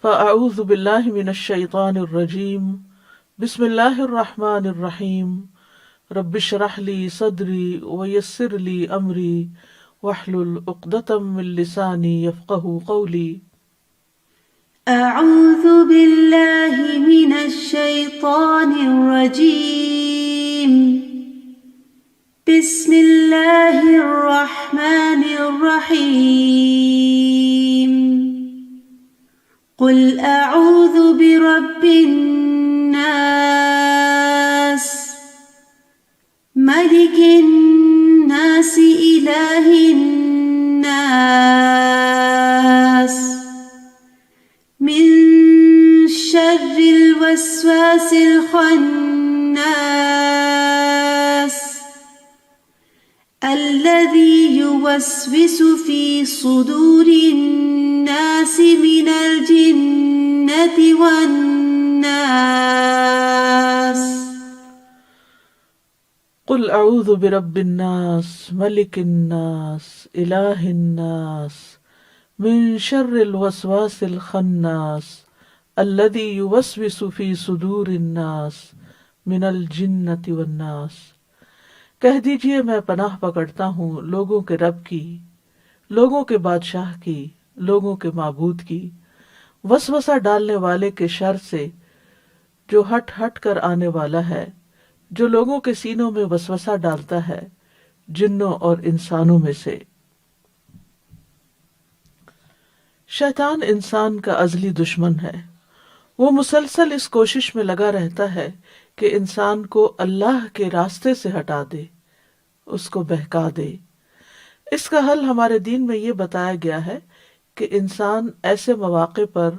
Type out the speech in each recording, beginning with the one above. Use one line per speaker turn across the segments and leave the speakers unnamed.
فأعوذ باللہ من الشیطان الرجیم بسم اللہ الرحمن الرحیم رب اشرح لی صدری ویسر لی امری واحلل عقدۃ من لسانی یفقہوا قولی۔
اعوذ باللہ من الشیطان الرجیم بسم اللہ الرحمن الرحیم قل اعوذ برب الناس ملک الناس الہ الناس من شر الوسواس الخناس الذي يوسوس في صدور الناس من الجنة والناس۔
قل اعوذ برب الناس ملک الناس الہ الناس من شر الوسواس الخناس الذي يوسوس في صدور الناس من الجنة والناس۔ کہہ دیجئے میں پناہ پکڑتا ہوں لوگوں کے رب کی، لوگوں کے بادشاہ کی، لوگوں کے معبود کی، وسوسہ ڈالنے والے کے شر سے جو ہٹ ہٹ کر آنے والا ہے، جو لوگوں کے سینوں میں وسوسہ ڈالتا ہے جنوں اور انسانوں میں سے۔ شیطان انسان کا ازلی دشمن ہے۔ وہ مسلسل اس کوشش میں لگا رہتا ہے کہ انسان کو اللہ کے راستے سے ہٹا دے، اس کو بہکا دے۔ اس کا حل ہمارے دین میں یہ بتایا گیا ہے کہ انسان ایسے مواقع پر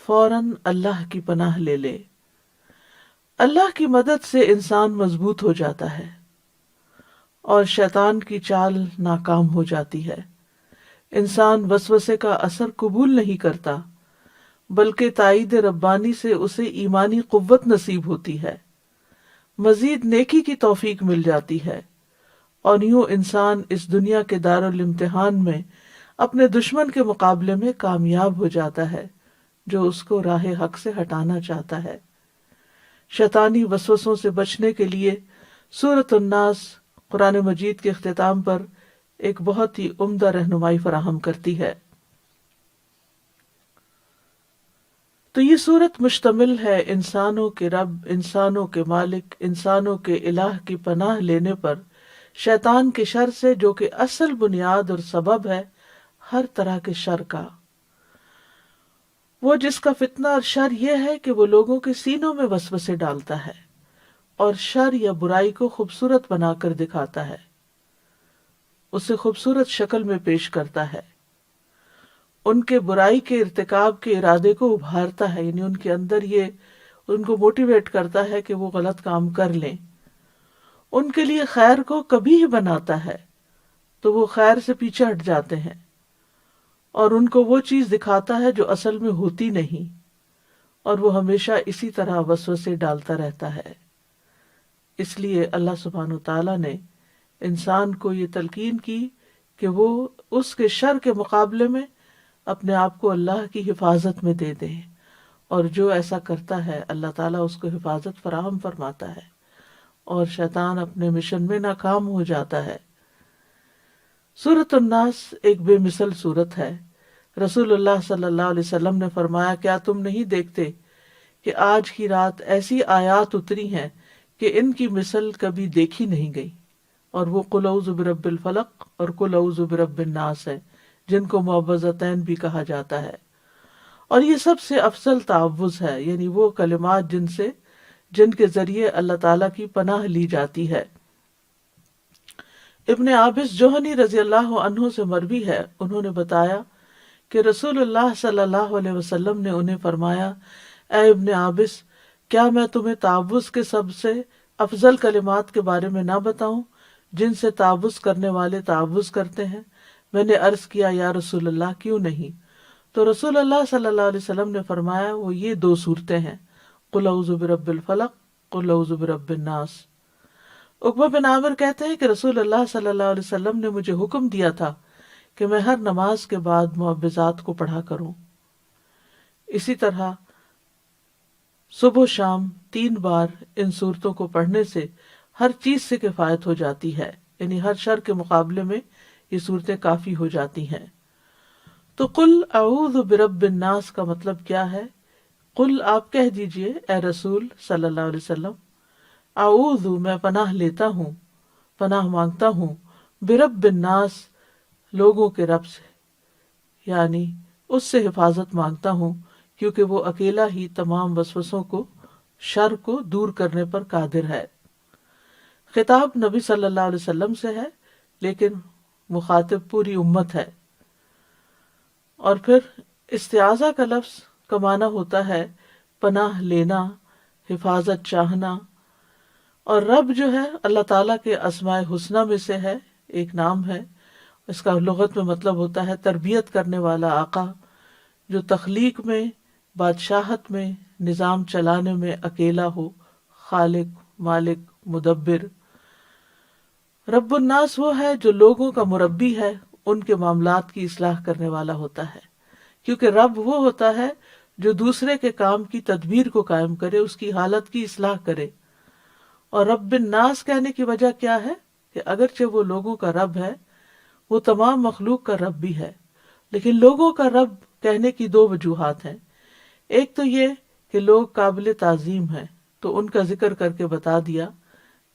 فوراً اللہ کی پناہ لے لے۔ اللہ کی مدد سے انسان مضبوط ہو جاتا ہے اور شیطان کی چال ناکام ہو جاتی ہے۔ انسان وسوسے کا اثر قبول نہیں کرتا، بلکہ تائید ربانی سے اسے ایمانی قوت نصیب ہوتی ہے، مزید نیکی کی توفیق مل جاتی ہے، اور یوں انسان اس دنیا کے دارالامتحان میں اپنے دشمن کے مقابلے میں کامیاب ہو جاتا ہے جو اس کو راہ حق سے ہٹانا چاہتا ہے۔ شیطانی وسوسوں سے بچنے کے لیے سورۃ الناس قرآن مجید کے اختتام پر ایک بہت ہی عمدہ رہنمائی فراہم کرتی ہے۔ تو یہ سورت مشتمل ہے انسانوں کے رب، انسانوں کے مالک، انسانوں کے الہ کی پناہ لینے پر، شیطان کے شر سے جو کہ اصل بنیاد اور سبب ہے ہر طرح کے شر کا، وہ جس کا فتنہ اور شر یہ ہے کہ وہ لوگوں کے سینوں میں وسوسے ڈالتا ہے اور شر یا برائی کو خوبصورت بنا کر دکھاتا ہے، اسے خوبصورت شکل میں پیش کرتا ہے، ان کے برائی کے ارتکاب کے ارادے کو ابھارتا ہے، یعنی ان کے اندر یہ ان کو موٹیویٹ کرتا ہے کہ وہ غلط کام کر لیں، ان کے لیے خیر کو کبھی ہی بناتا ہے تو وہ خیر سے پیچھے ہٹ جاتے ہیں، اور ان کو وہ چیز دکھاتا ہے جو اصل میں ہوتی نہیں، اور وہ ہمیشہ اسی طرح وسوسے ڈالتا رہتا ہے۔ اس لیے اللہ سبحانہ وتعالیٰ نے انسان کو یہ تلقین کی کہ وہ اس کے شر کے مقابلے میں اپنے آپ کو اللہ کی حفاظت میں دے دے، اور جو ایسا کرتا ہے اللہ تعالیٰ اس کو حفاظت فراہم فرماتا ہے اور شیطان اپنے مشن میں ناکام ہو جاتا ہے۔ سورۃ الناس ایک بے مثل سورت ہے۔ رسول اللہ صلی اللہ علیہ وسلم نے فرمایا، کیا تم نہیں دیکھتے کہ آج کی رات ایسی آیات اتری ہیں کہ ان کی مثل کبھی دیکھی نہیں گئی، اور وہ قل اعوذ برب الفلق اور قل اعوذ برب الناس ہے، جن کو معوذتین بھی کہا جاتا ہے، اور یہ سب سے افضل تعوذ ہے، یعنی وہ کلمات جن کے ذریعے اللہ تعالیٰ کی پناہ لی جاتی ہے۔ ابن عابس جوہنی رضی اللہ عنہ سے مروی ہے، انہوں نے بتایا کہ رسول اللہ صلی اللہ علیہ وسلم نے انہیں فرمایا، اے ابن عابس، کیا میں تمہیں تعوذ کے سب سے افضل کلمات کے بارے میں نہ بتاؤں جن سے تعوذ کرنے والے تعوذ کرتے ہیں؟ میں نے عرض کیا، یا رسول اللہ کیوں نہیں؟ تو رسول اللہ صلی اللہ علیہ وسلم نے فرمایا، وہ یہ 2 صورتیں ہیں، قل اعوذ برب الفلق، قل اعوذ برب الناس۔ عقبہ بن عامر کہتے ہیں کہ رسول اللہ صلی اللہ علیہ وسلم نے مجھے حکم دیا تھا کہ میں ہر نماز کے بعد معوذات کو پڑھا کروں۔ اسی طرح صبح و شام 3 بار ان صورتوں کو پڑھنے سے ہر چیز سے کفایت ہو جاتی ہے، یعنی ہر شر کے مقابلے میں یہ صورتیں کافی ہو جاتی ہیں۔ تو قل اعوذ برب الناس کا مطلب کیا ہے؟ قل آپ کہہ دیجئے اے رسول صلی اللہ علیہ وسلم، اعوذ میں پناہ لیتا ہوں، پناہ مانگتا ہوں، برب الناس لوگوں کے رب سے، یعنی اس سے حفاظت مانگتا ہوں کیونکہ وہ اکیلا ہی تمام وسوسوں کو، شر کو دور کرنے پر قادر ہے۔ خطاب نبی صلی اللہ علیہ وسلم سے ہے لیکن مخاطب پوری امت ہے۔ اور پھر استعاذہ کا لفظ کا معنی ہوتا ہے پناہ لینا، حفاظت چاہنا، اور رب جو ہے اللہ تعالیٰ کے اسماء حسنہ میں سے ہے، ایک نام ہے۔ اس کا لغت میں مطلب ہوتا ہے تربیت کرنے والا آقا، جو تخلیق میں، بادشاہت میں، نظام چلانے میں اکیلا ہو، خالق، مالک، مدبر۔ رب الناس وہ ہے جو لوگوں کا مربی ہے، ان کے معاملات کی اصلاح کرنے والا ہوتا ہے، کیونکہ رب وہ ہوتا ہے جو دوسرے کے کام کی تدبیر کو قائم کرے، اس کی حالت کی اصلاح کرے۔ اور رب الناس کہنے کی وجہ کیا ہے کہ اگرچہ وہ لوگوں کا رب ہے، وہ تمام مخلوق کا رب بھی ہے، لیکن لوگوں کا رب کہنے کی 2 وجوہات ہیں۔ ایک تو یہ کہ لوگ قابل تعظیم ہیں، تو ان کا ذکر کر کے بتا دیا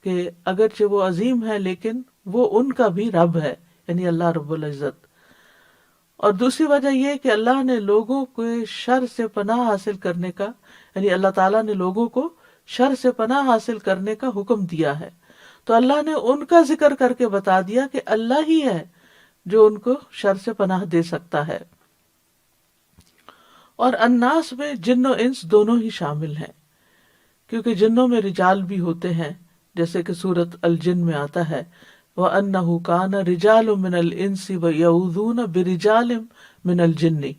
کہ اگرچہ وہ عظیم ہے لیکن وہ ان کا بھی رب ہے، یعنی اللہ رب العزت۔ اور دوسری وجہ یہ کہ اللہ نے لوگوں کو شر سے پناہ حاصل کرنے کا، یعنی اللہ تعالیٰ نے لوگوں کو شر سے پناہ حاصل کرنے کا حکم دیا ہے، تو اللہ نے ان کا ذکر کر کے بتا دیا کہ اللہ ہی ہے جو ان کو شر سے پناہ دے سکتا ہے۔ اور الناس میں جن و انس دونوں ہی شامل ہیں، کیونکہ جنوں میں رجال بھی ہوتے ہیں، جیسے کہ سورۃ الجن میں آتا ہے وَأَنَّهُ كَانَ رِجَالٌ مِّنَ الْإِنسِ وَيَعُوذُونَ بِرِجَالٍ مِّنَ الْجِنِّ،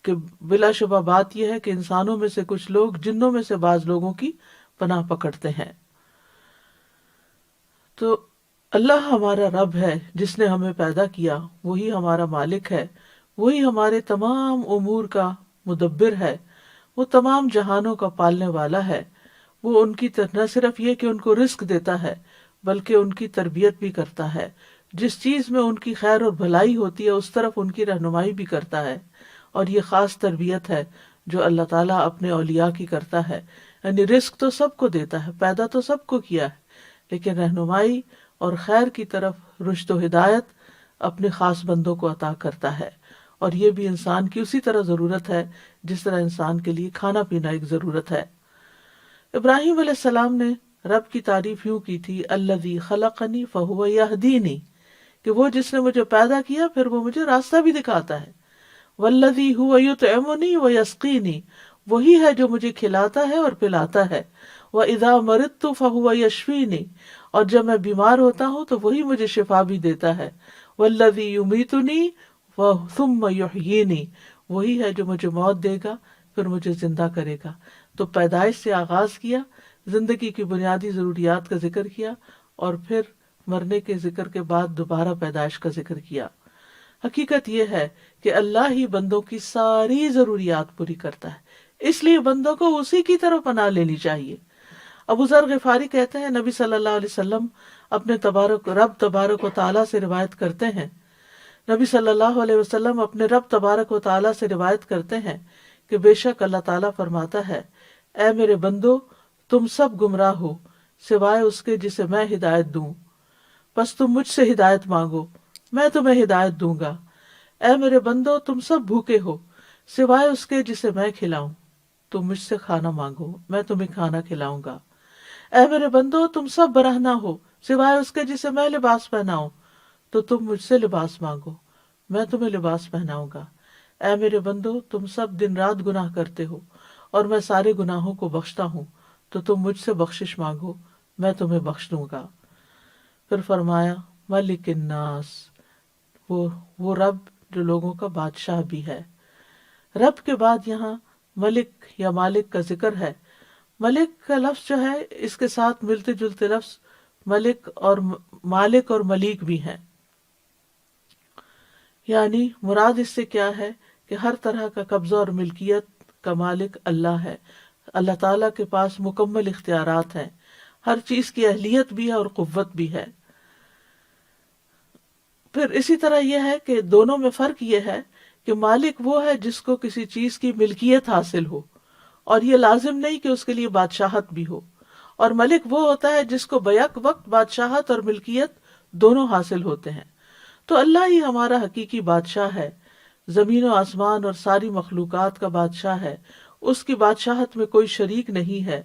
کہ بلا شبہ بات یہ ہے کہ انسانوں میں سے کچھ لوگ جنوں میں سے بعض لوگوں کی پناہ پکڑتے ہیں۔ تو اللہ ہمارا رب ہے جس نے ہمیں پیدا کیا، وہی ہمارا مالک ہے، وہی ہمارے تمام امور کا مدبر ہے، وہ تمام جہانوں کا پالنے والا ہے۔ وہ ان کی نہ صرف یہ کہ ان کو رزق دیتا ہے بلکہ ان کی تربیت بھی کرتا ہے، جس چیز میں ان کی خیر اور بھلائی ہوتی ہے اس طرف ان کی رہنمائی بھی کرتا ہے۔ اور یہ خاص تربیت ہے جو اللہ تعالیٰ اپنے اولیاء کی کرتا ہے، یعنی رزق تو سب کو دیتا ہے، پیدا تو سب کو کیا ہے، لیکن رہنمائی اور خیر کی طرف رشد و ہدایت اپنے خاص بندوں کو عطا کرتا ہے۔ اور یہ بھی انسان کی اسی طرح ضرورت ہے جس طرح انسان کے لیے کھانا پینا ایک ضرورت ہے۔ ابراہیم علیہ السلام نے رب کی تعریف یوں کی تھی الذی خلقنی فہو یہدینی، کہ وہ جس نے مجھے پیدا کیا پھر وہ مجھے راستہ بھی دکھاتا ہے۔ والذی هو یطعمنی ویسقینی، وہی ہے جو مجھے کھلاتا ہے اور پلاتا ہے۔ وَإِذَا مَرِضْتُ فَهُوَ يَشْفِينِ، اور جب میں بیمار ہوتا ہوں تو وہی مجھے شفا بھی دیتا ہے۔ وَالَّذِي يُمِيتُنِي ثُمَّ يُحْيِينِ، وہی ہے جو مجھے موت دے گا پھر مجھے زندہ کرے گا۔ تو پیدائش سے آغاز کیا، زندگی کی بنیادی ضروریات کا ذکر کیا، اور پھر مرنے کے ذکر کے بعد دوبارہ پیدائش کا ذکر کیا۔ حقیقت یہ ہے کہ اللہ ہی بندوں کی ساری ضروریات پوری کرتا ہے، اس لیے بندوں کو اسی کی طرف پناہ لینی چاہیے۔ ابو ذر غفاری کہتے ہیں نبی صلی اللہ علیہ وسلم اپنے رب تبارک و تعالیٰ سے روایت کرتے ہیں، نبی صلی اللہ علیہ وسلم اپنے رب تبارک و تعالیٰ سے روایت کرتے ہیں کہ بے شک اللہ تعالیٰ فرماتا ہے اے میرے بندو تم سب گمراہ ہو سوائے اس کے جسے میں ہدایت دوں، بس تم مجھ سے ہدایت مانگو میں تمہیں ہدایت دوں گا۔ اے میرے بندو تم سب بھوکے ہو سوائے اس کے جسے میں کھلاؤں، تم مجھ سے کھانا مانگو میں تمہیں کھانا کھلاؤں گا۔ اے میرے بندو تم سب برہنہ ہو سوائے اس کے جسے میں لباس پہناؤں، تو تم مجھ سے لباس مانگو میں تمہیں لباس پہناؤں گا۔ اے میرے بندو تم سب دن رات گناہ کرتے ہو اور میں سارے گناہوں کو بخشتا ہوں، تو تم مجھ سے بخشش مانگو میں تمہیں بخش دوں گا۔ پھر فرمایا ملک الناس، وہ رب جو لوگوں کا بادشاہ بھی ہے۔ رب کے بعد یہاں ملک یا مالک کا ذکر ہے۔ ملک کا لفظ جو ہے اس کے ساتھ ملتے جلتے لفظ ملک اور مالک اور ملیک بھی ہیں، یعنی مراد اس سے کیا ہے کہ ہر طرح کا قبضہ اور ملکیت کا مالک اللہ ہے. اللہ تعالیٰ کے پاس مکمل اختیارات ہیں، ہر چیز کی اہلیت بھی ہے اور قوت بھی ہے. پھر اسی طرح یہ ہے کہ دونوں میں فرق یہ ہے کہ مالک وہ ہے جس کو کسی چیز کی ملکیت حاصل ہو، اور یہ لازم نہیں کہ اس کے لیے بادشاہت بھی ہو. اور ملک وہ ہوتا ہے جس کو بیک وقت بادشاہت اور ملکیت دونوں حاصل ہوتے ہیں. تو اللہ ہی ہمارا حقیقی بادشاہ ہے، زمین و آسمان اور ساری مخلوقات کا بادشاہ ہے. اس کی بادشاہت میں کوئی شریک نہیں ہے.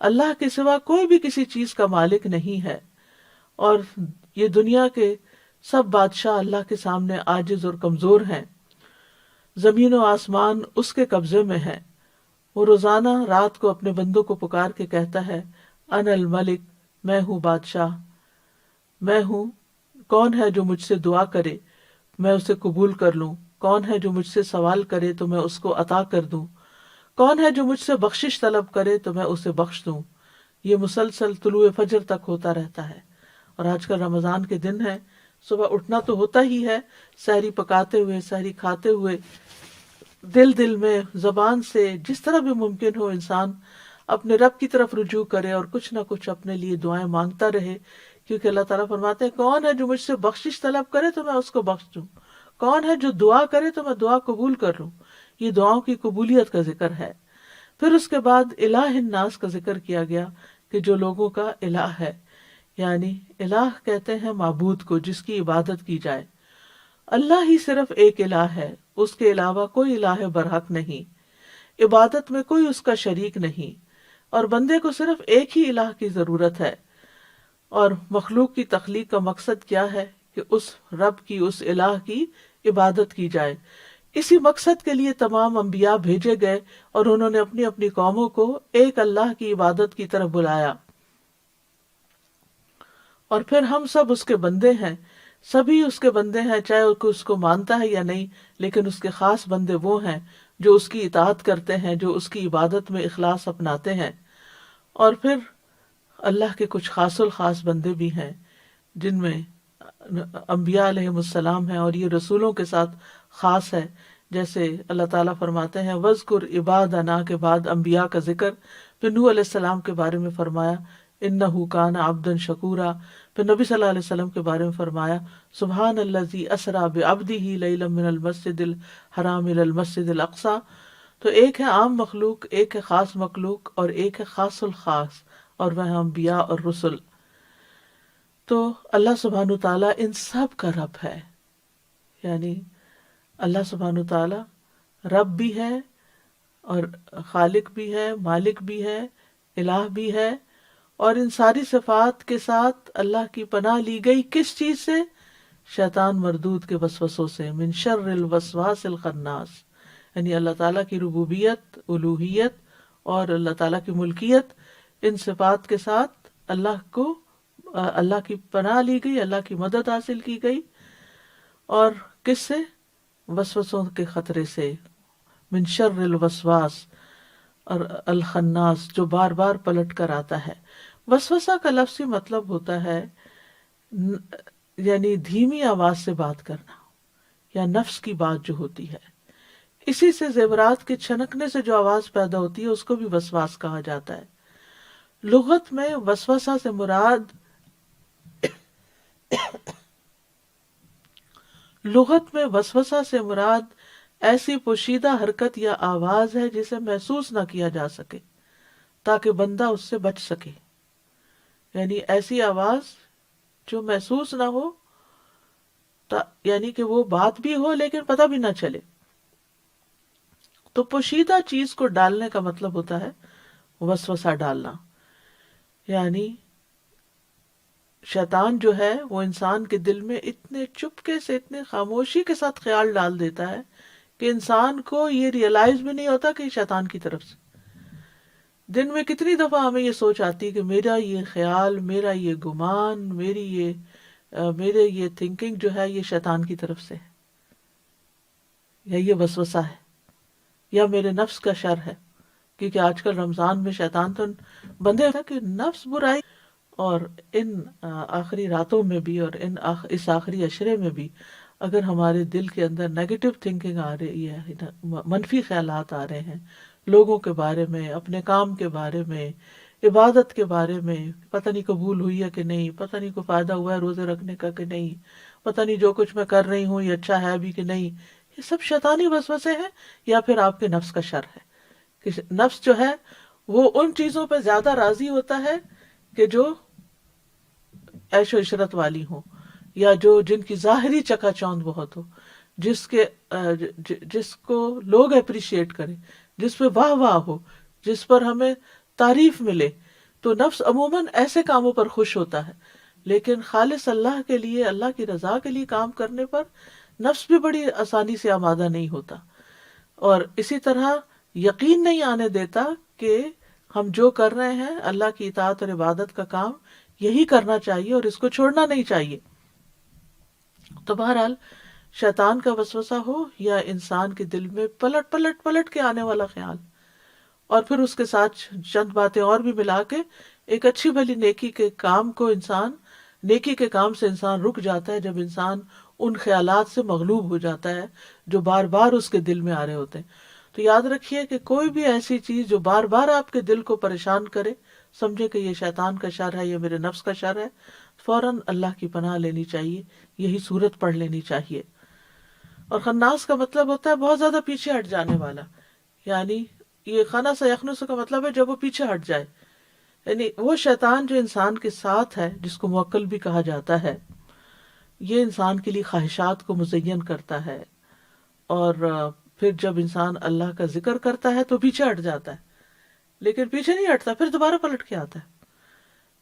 اللہ کے سوا کوئی بھی کسی چیز کا مالک نہیں ہے. اور یہ دنیا کے سب بادشاہ اللہ کے سامنے عاجز اور کمزور ہیں. زمین و آسمان اس کے قبضے میں ہیں. وہ روزانہ رات کو اپنے بندوں کو پکار کے کہتا ہے انا الملک، میں ہوں بادشاہ، میں ہوں. کون ہے جو مجھ سے دعا کرے میں اسے قبول کر لوں؟ کون ہے جو مجھ سے سوال کرے تو میں اس کو عطا کر دوں؟ کون ہے جو مجھ سے بخشش طلب کرے تو میں اسے بخش دوں؟ یہ مسلسل طلوع فجر تک ہوتا رہتا ہے. اور آج کل رمضان کے دن ہے، صبح اٹھنا تو ہوتا ہی ہے، سحری پکاتے ہوئے، سحری کھاتے ہوئے دل میں زبان سے جس طرح بھی ممکن ہو انسان اپنے رب کی طرف رجوع کرے اور کچھ نہ کچھ اپنے لیے دعائیں مانگتا رہے. کیونکہ اللہ تعالیٰ فرماتے ہیں کون ہے جو مجھ سے بخشش طلب کرے تو میں اس کو بخش دوں، کون ہے جو دعا کرے تو میں دعا قبول کر لوں. یہ دعاؤں کی قبولیت کا ذکر ہے. پھر اس کے بعد الہ الناس کا ذکر کیا گیا کہ جو لوگوں کا الہ ہے، یعنی الہ کہتے ہیں معبود کو جس کی عبادت کی جائے. اللہ ہی صرف ایک الہ ہے، اس کے علاوہ کوئی الہ برحق نہیں، عبادت میں کوئی اس کا شریک نہیں. اور بندے کو صرف ایک ہی الہ کی ضرورت ہے. اور مخلوق کی تخلیق کا مقصد کیا ہے کہ اس رب کی، اس الہ کی عبادت کی جائے. اسی مقصد کے لیے تمام انبیاء بھیجے گئے اور انہوں نے اپنی اپنی قوموں کو ایک اللہ کی عبادت کی طرف بلایا. اور پھر ہم سب اس کے بندے ہیں، سبھی اس کے بندے ہیں، چاہے اس کو مانتا ہے یا نہیں، لیکن اس کے خاص بندے وہ ہیں جو اس کی اطاعت کرتے ہیں، جو اس کی عبادت میں اخلاص اپناتے ہیں. اور پھر اللہ کے کچھ خاص الخاص بندے بھی ہیں جن میں انبیاء علیہم السلام ہیں، اور یہ رسولوں کے ساتھ خاص ہے. جیسے اللہ تعالیٰ فرماتے ہیں وَاذْكُرْ عِبَادَنَا کے بعد انبیاء کا ذکر، پھر نوح علیہ السلام کے بارے میں فرمایا إِنَّهُ كَانَ عَبْدًا شَكُورًا، پھر نبی صلی اللہ علیہ وسلم کے بارے میں فرمایا سبحان الذی اسریٰ بعبدہ لیلا من المسجد الحرام الی المسجد الاقصی. تو ایک ہے عام مخلوق، ایک ہے خاص مخلوق، اور ایک ہے خاص الخاص، اور وہ انبیاء اور رسل. تو اللہ سبحانہ تعالیٰ ان سب کا رب ہے. یعنی اللہ سبحانہ تعالیٰ رب بھی ہے اور خالق بھی ہے، مالک بھی ہے، الہ بھی ہے. اور ان ساری صفات کے ساتھ اللہ کی پناہ لی گئی کس چیز سے؟ شیطان مردود کے وسوسوں سے. من شر الوسواس الخناس، یعنی اللہ تعالیٰ کی ربوبیت، الوہیت اور اللہ تعالیٰ کی ملکیت، ان صفات کے ساتھ اللہ کی پناہ لی گئی، اللہ کی مدد حاصل کی گئی. اور کس سے؟ وسوسوں کے خطرے سے. من شر الوسواس اور الخناس، جو بار بار پلٹ کر آتا ہے. وسوسہ کا لفظی مطلب ہوتا ہے یعنی دھیمی آواز سے بات کرنا، یا نفس کی بات جو ہوتی ہے. اسی سے زیورات کے چھنکنے سے جو آواز پیدا ہوتی ہے اس کو بھی وسواس کہا جاتا ہے. لغت میں وسوسہ سے مراد ایسی پوشیدہ حرکت یا آواز ہے جسے محسوس نہ کیا جا سکے تاکہ بندہ اس سے بچ سکے. یعنی ایسی آواز جو محسوس نہ ہو، یعنی کہ وہ بات بھی ہو لیکن پتہ بھی نہ چلے. تو پوشیدہ چیز کو ڈالنے کا مطلب ہوتا ہے وسوسہ ڈالنا. یعنی شیطان جو ہے وہ انسان کے دل میں اتنے چپکے سے، اتنے خاموشی کے ساتھ خیال ڈال دیتا ہے کہ انسان کو یہ ریئلائز بھی نہیں ہوتا کہ یہ شیطان کی طرف سے. دن میں کتنی دفعہ ہمیں یہ سوچ آتی کہ میرا یہ خیال، میرا یہ گمان، میرے یہ تھنکنگ جو ہے یہ شیطان کی طرف سے ہے، یا یہ وسوسہ ہے، یا میرے نفس کا شر ہے. کیونکہ آج کل رمضان میں شیطان تو بندے ہوتا کہ نفس برائی، اور ان آخری راتوں میں بھی اور اس آخری عشرے میں بھی اگر ہمارے دل کے اندر نیگیٹو تھنکنگ آ رہی ہے، منفی خیالات آ رہے ہیں، لوگوں کے بارے میں، اپنے کام کے بارے میں، عبادت کے بارے میں، پتہ نہیں قبول ہوئی ہے کہ نہیں، پتہ نہیں کوئی فائدہ ہوا ہے روزے رکھنے کا کہ نہیں، پتہ نہیں جو کچھ میں کر رہی ہوں یہ اچھا ہے بھی کہ نہیں. یہ سب شیطانی وسوسے ہیں یا پھر آپ کے نفس کا شر ہے کہ نفس جو ہے وہ ان چیزوں پہ زیادہ راضی ہوتا ہے کہ جو عیش و عشرت والی ہوں، یا جو جن کی ظاہری چکا چوند بہت ہو، جس کو لوگ اپریشیٹ کریں، جس پہ واہ واہ ہو، جس پر ہمیں تعریف ملے. تو نفس عموماً ایسے کاموں پر خوش ہوتا ہے، لیکن خالص اللہ کے لیے، اللہ کی رضا کے لیے کام کرنے پر نفس بھی بڑی آسانی سے آمادہ نہیں ہوتا. اور اسی طرح یقین نہیں آنے دیتا کہ ہم جو کر رہے ہیں اللہ کی اطاعت اور عبادت کا کام یہی کرنا چاہیے اور اس کو چھوڑنا نہیں چاہیے. تو بہرحال شیطان کا وسوسہ ہو یا انسان کے دل میں پلٹ پلٹ پلٹ کے آنے والا خیال، اور پھر اس کے ساتھ چند باتیں اور بھی ملا کے ایک اچھی بھلی نیکی کے کام سے انسان رک جاتا ہے جب انسان ان خیالات سے مغلوب ہو جاتا ہے جو بار بار اس کے دل میں آ رہے ہوتے ہیں. تو یاد رکھیے کہ کوئی بھی ایسی چیز جو بار بار آپ کے دل کو پریشان کرے، سمجھے کہ یہ شیطان کا شر ہے، یہ میرے نفس کا شر ہے، فوراً اللہ کی پناہ لینی چاہیے، یہی صورت پڑھ لینی چاہیے. اور خناس کا مطلب ہوتا ہے بہت زیادہ پیچھے ہٹ جانے والا، یعنی یہ خنس یخنس کا مطلب ہے جب وہ پیچھے ہٹ جائے، یعنی وہ شیطان جو انسان کے ساتھ ہے، جس کو موکل بھی کہا جاتا ہے، یہ انسان کے لیے خواہشات کو مزین کرتا ہے، اور پھر جب انسان اللہ کا ذکر کرتا ہے تو پیچھے ہٹ جاتا ہے، لیکن پیچھے نہیں ہٹتا، پھر دوبارہ پلٹ کے آتا ہے.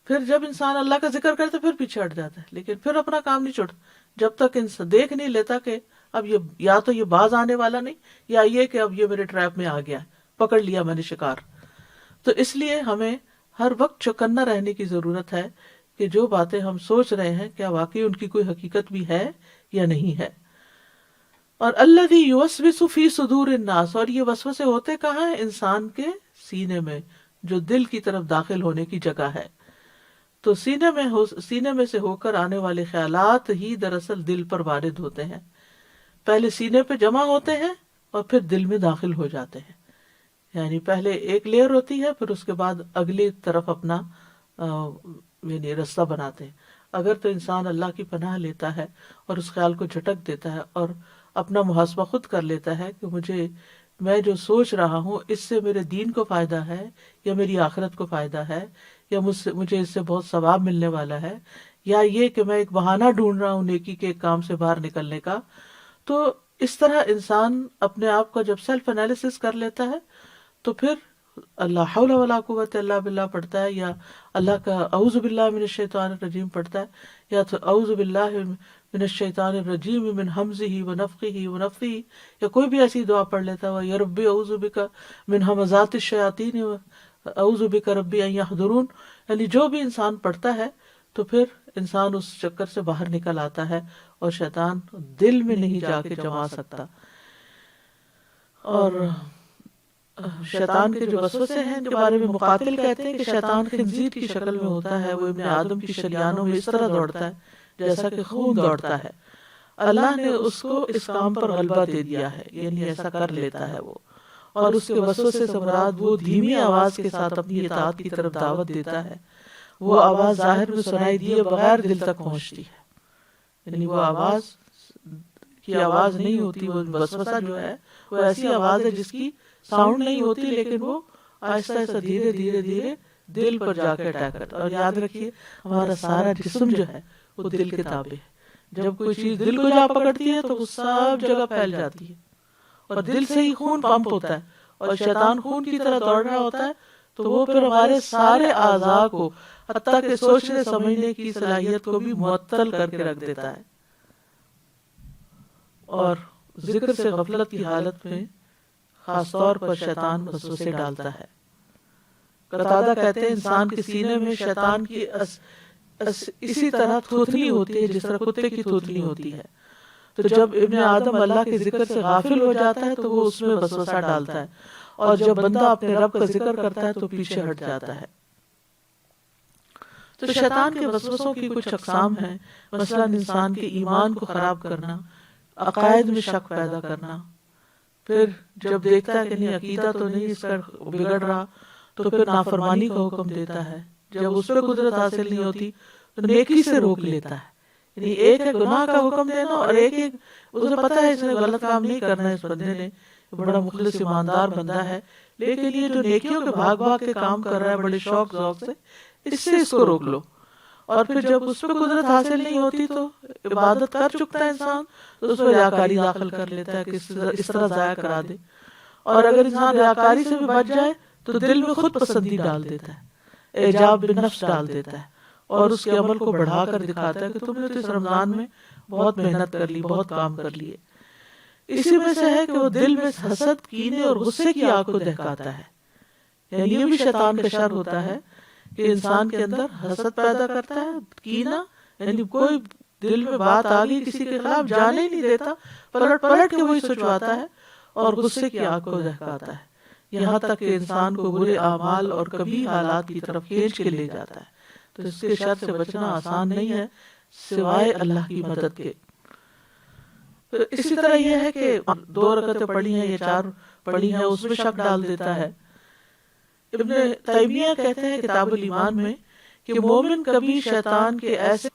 پھر جب انسان اللہ کا ذکر کرتا ہے پھر پیچھے ہٹ جاتا ہے، لیکن پھر اپنا کام نہیں چھوڑتا جب تک انسان دیکھ نہیں لیتا کہ اب یہ یا تو یہ باز آنے والا نہیں، یا یہ کہ اب یہ میرے ٹریپ میں آ گیا، پکڑ لیا میں نے شکار. تو اس لیے ہمیں ہر وقت چوکنا رہنے کی ضرورت ہے کہ جو باتیں ہم سوچ رہے ہیں کیا واقعی ان کی کوئی حقیقت بھی ہے یا نہیں ہے. اور الذی یوسوس فی صدور الناس، اور یہ وسوسے ہوتے کہاں ہیں؟ انسان کے سینے میں، جو دل کی طرف داخل ہونے کی جگہ ہے. تو سینے میں سے ہو کر آنے والے خیالات ہی دراصل دل پر وارد ہوتے ہیں. پہلے سینے پہ جمع ہوتے ہیں اور پھر دل میں داخل ہو جاتے ہیں. یعنی پہلے ایک لیئر ہوتی ہے، پھر اس کے بعد اگلی طرف اپنا یعنی رستہ بناتے ہیں. اگر تو انسان اللہ کی پناہ لیتا ہے اور اس خیال کو جھٹک دیتا ہے اور اپنا محاسبہ خود کر لیتا ہے کہ میں جو سوچ رہا ہوں اس سے میرے دین کو فائدہ ہے یا میری آخرت کو فائدہ ہے، یا مجھے اس سے بہت ثواب ملنے والا ہے، یا یہ کہ میں ایک بہانہ ڈھونڈ رہا ہوں نیکی کے ایک کام سے باہر نکلنے کا. تو اس طرح انسان اپنے آپ کا جب سیلف انالیسس کر لیتا ہے تو پھر اللہ حول ولا قوت الا باللہ پڑھتا ہے، یا اللہ کا اعوذ باللہ من الشیطان الرجیم پڑھتا ہے، یا تو اعوذ باللہ من الشیطان الرجیم من حمزہ ونفخہ ونفثہ، یا کوئی بھی ایسی دعا پڑھ لیتا ہے، یا ربی اعوذ بک من ہمزات الشیاطین اعوذ بک ربی ان یحضرون. یعنی جو بھی انسان پڑھتا ہے تو پھر انسان اس چکر سے باہر نکل آتا ہے اور شیطان دل میں نہیں جا کے جما سکتا. اور شیطان کے جو وسوسے ہیں ان کے بارے میں مقاتل کہتے ہیں کہ شیطان خنزیر کی شکل میں ہوتا ہے، وہ ابن آدم کی شریانوں میں اس طرح دوڑتا ہے جیسا کہ خون دوڑتا ہے. اللہ نے اس کو اس کام پر غلبہ دے دیا ہے، یعنی ایسا کر لیتا ہے وہ. اور اس کے وسوسے سے مراد وہ دھیمی آواز کے ساتھ اپنی اطاعت کی طرف دعوت دیتا ہے. وہ آواز ظاہر میں سنائی دیے بغیر دل تک پہنچتی ہے، یعنی وہ آواز کی آواز نہیں ہوتی. وہ وسوسہ جو ہے وہ ایسی آواز ہے جس کی ساؤنڈ نہیں ہوتی، لیکن وہ آہستہ آہستہ دھیرے دھیرے دھیرے دل پر جا کے اٹیک کرتا ہے. اور یاد رکھیے ہمارا سارا جسم جو ہے وہ دل کے تابع ہے. جب کوئی چیز دل کو جا پکڑتی ہے تو وہ سب جگہ پھیل جاتی ہے، اور دل سے ہی خون پمپ ہوتا ہے، اور شیطان خون کی طرح دوڑ رہا ہوتا ہے تو وہ پھر ہمارے سارے اعضاء کو، حتیٰ کہ سوچنے سمجھنے کی صلاحیت کو بھی معطل کر کے رکھ دیتا ہے. اور ذکر سے غفلت کی حالت میں خاص طور پر شیطان وسوسے ڈالتا ہے. قتادہ کہتے ہیں انسان کے سینے میں شیطان کی اسی طرح تھوتنی ہوتی ہے جس طرح کتے کی تھوتنی ہوتی ہے. تو جب ابن آدم اللہ کے ذکر سے غافل ہو جاتا ہے تو وہ اس میں وسوسہ ڈالتا ہے، اور جب بندہ اپنے رب کا ذکر کرتا ہے تو پیچھے ہٹ جاتا ہے. تو شیطان کے وسوسوں کی کچھ اقسام ہیں، مثلا انسان کے ایمان کو خراب کرنا، عقائد میں شک پیدا کرنا، پھر جب دیکھتا ہے کہ نہیں عقیدہ تو نہیں اس کا بگڑ رہا، تو پھر نافرمانی کا حکم دیتا ہے. جب اس پہ قدرت حاصل نہیں ہوتی تو نیکی سے روک لیتا ہے. یعنی ایک ہے گناہ کا حکم دینا، اور ایک اسے پتا ہے اس نے غلط کام نہیں کرنا ہے، اس بندے نے بڑا مخلص ایماندار بندہ ہے، لیکن یہ جو نیکیوں کے بھاگ بھاگ کے کام کر رہا ہے بڑے شوق ذوق سے، اس سے اس کو روک لو. اور پھر جب اس پہ قدرت حاصل نہیں ہوتی تو عبادت کر چکتا ہے انسان، تو اس میں ریاکاری داخل کر لیتا ہے کہ اس طرح ضائع کرا دے. اور اگر انسان ریاکاری سے بھی بچ جائے تو دل میں خود پسندی ڈال دیتا ہے، اعجاب بالنفس ڈال دیتا ہے، اور اس کے عمل کو بڑھا کر دکھاتا ہے کہ تم نے تو اس رمضان میں بہت محنت کر لی، بہت کام کر لیے. اسی میں سے ہے کہ وہ دل میں حسد، کینے اور غصے کی آگ کو دہکاتا ہے. یعنی یہ بھی شیطان کا شر ہوتا ہے کہ انسان کے اندر حسد پیدا کرتا ہے، کینہ، یعنی کوئی دل میں بات آ گئی کسی کے خلاف جانے ہی نہیں دیتا، پلٹ پلٹ کے وہی سوچواتا ہے، اور غصے کی آگ کو دہکاتا ہے، یہاں تک کہ انسان کو برے اعمال اور کبھی حالات کی طرف کھینچ کے لے جاتا ہے. تو اس کے شر سے بچنا آسان نہیں ہے سوائے اللہ کی مدد کے. اسی طرح یہ ہے کہ 2 رکعتیں پڑھی ہیں یا 4 پڑھی ہیں، اس میں شک ڈال دیتا ہے. ابن تیمیہ کہتے ہیں کتاب الایمان میں کہ مومن کبھی شیطان کے ایسے.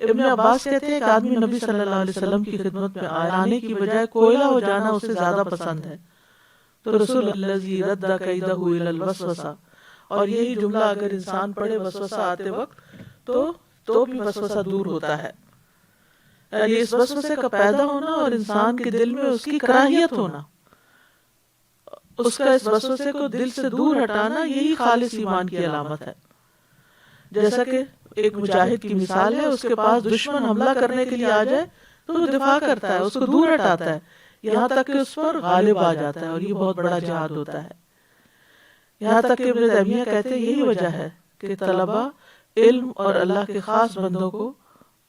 ابن عباس کہتے ہیں کہ آدمی نبی صلی اللہ علیہ وسلم کی خدمت میں آنے کی بجائے کوئلہ ہو جانا اسے زیادہ پسند ہے. تو رسول الذی رد کیدہ الی الوسوسہ، اور یہی جملہ اگر انسان پڑھے وسوسہ آتے وقت تو بھی وسوسہ دور ہوتا ہے. یعنی اس وسوسے کا پیدا ہونا اور انسان کے دل میں اس کی کراہیت ہونا، اس کا اس وسوسے کو دل سے دور ہٹانا، یہی خالص ایمان کی علامت ہے. جیسا کہ ایک مجاہد کی مثال ہے، اس کے پاس دشمن حملہ کرنے کے لیے آ جائے تو وہ دفاع کرتا ہے، اس کو دور ہٹاتا ہے یہاں تک کہ اس پر غالب آ جاتا ہے، اور یہ بہت بڑا جہاد ہوتا ہے. یہاں تک کہ ابن تیمیہ کہتے ہیں یہی وجہ ہے کہ طلبہ علم اور اللہ کے خاص بندوں کو،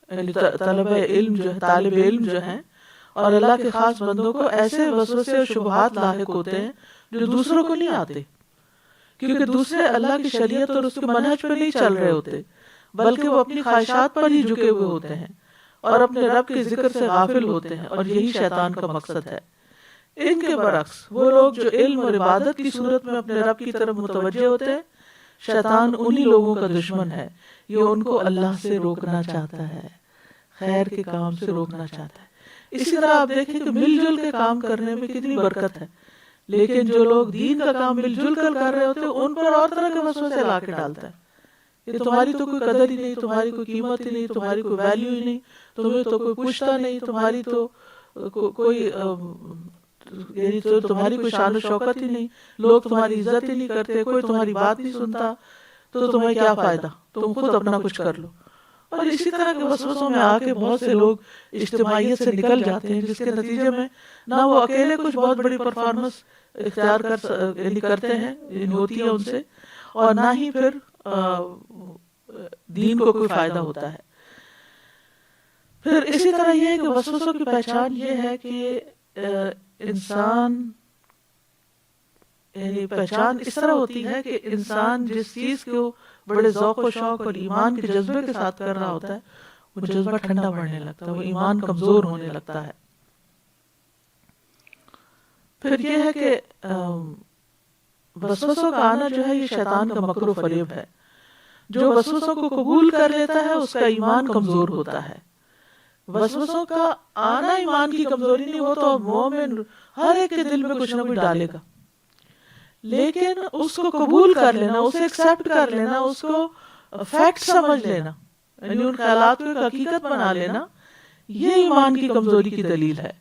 یعنی طلبہ علم جو ہے، طالب علم جو ہیں اور اللہ کے خاص بندوں کو ایسے وسوسے اور شبہات لاحق ہوتے ہیں جو دوسروں کو نہیں آتے، کیونکہ دوسرے اللہ کی شریعت اور اس کے منہج پہ نہیں چل رہے ہوتے، بلکہ وہ اپنی خواہشات پر ہی جھکے ہوئے ہوتے ہیں اور اپنے رب کے ذکر سے غافل ہوتے ہیں، اور یہی شیطان کا مقصد ہے. ان کے برعکس وہ لوگ جو علم اور عبادت کی صورت میں اپنے رب کی طرف متوجہ ہوتے ہیں، شیطان انہی لوگوں کا دشمن ہے. یہ ان کو اللہ سے روکنا چاہتا ہے، خیر کے کام سے روکنا چاہتا ہے. اسی طرح آپ دیکھیں کہ مل جل کے کام کرنے میں کتنی برکت ہے، لیکن جو لوگ دین کا کام مل جل کر کر رہے ہوتے ہیں ان پر اور طرح کے وسوسے لا کے ڈالتا ہے کہ تمہاری تو کوئی قدر ہی نہیں، تمہاری کوئی قیمت ہی نہیں، تمہاری کوئی ویلیو ہی نہیں، تمہیں تو کوئی پوچھتا نہیں، تمہاری تو کوئی یعنی تو تمہاری کوئی شان و شوکت ہی نہیں، لوگ تمہاری عزت ہی نہیں کرتے، کوئی تمہاری بات نہیں سنتا، تو تمہیں کیا فائدہ، تم خود اپنا کچھ کر لو. اور اسی طرح کے وسوسوں میں آ کے بہت سے لوگ اجتماعیت سے نکل جاتے ہیں، جس کے نتیجے میں نہ وہ اکیلے کچھ بہت بڑی پرفارمنس اختیار کرتے ہیں، یعنی ہوتی ہے ان سے، اور نہ ہی پھر دین کو کوئی فائدہ ہوتا ہے. پھر اسی طرح یہ ہے کہ وسوسوں کی پہچان یہ ہے کہ انسان، یعنی پہچان اس طرح ہوتی ہے کہ انسان جس چیز کو بڑے ذوق و شوق اور ایمان کے جذبے کے ساتھ کر رہا ہوتا ہے، وہ جذبہ ٹھنڈا پڑنے لگتا ہے، وہ ایمان کمزور ہونے لگتا ہے. پھر یہ ہے کہ وسوسوں کا آنا جو ہے یہ شیطان کا مکر و فریب ہے. جو وسوسوں کو قبول کر لیتا ہے اس کا ایمان کمزور ہوتا ہے. وسوسوں کا آنا ایمان کی کمزوری نہیں، وہ تو مومن ہر ایک کے دل میں کچھ نہ کچھ ڈالے گا، لیکن اس کو قبول کر لینا، اسے ایکسیپٹ کر لینا، اس کو فیکٹ سمجھ لینا، یعنی ان خیالات کو ایک حقیقت بنا لینا، یہ ایمان کی کمزوری کی دلیل ہے.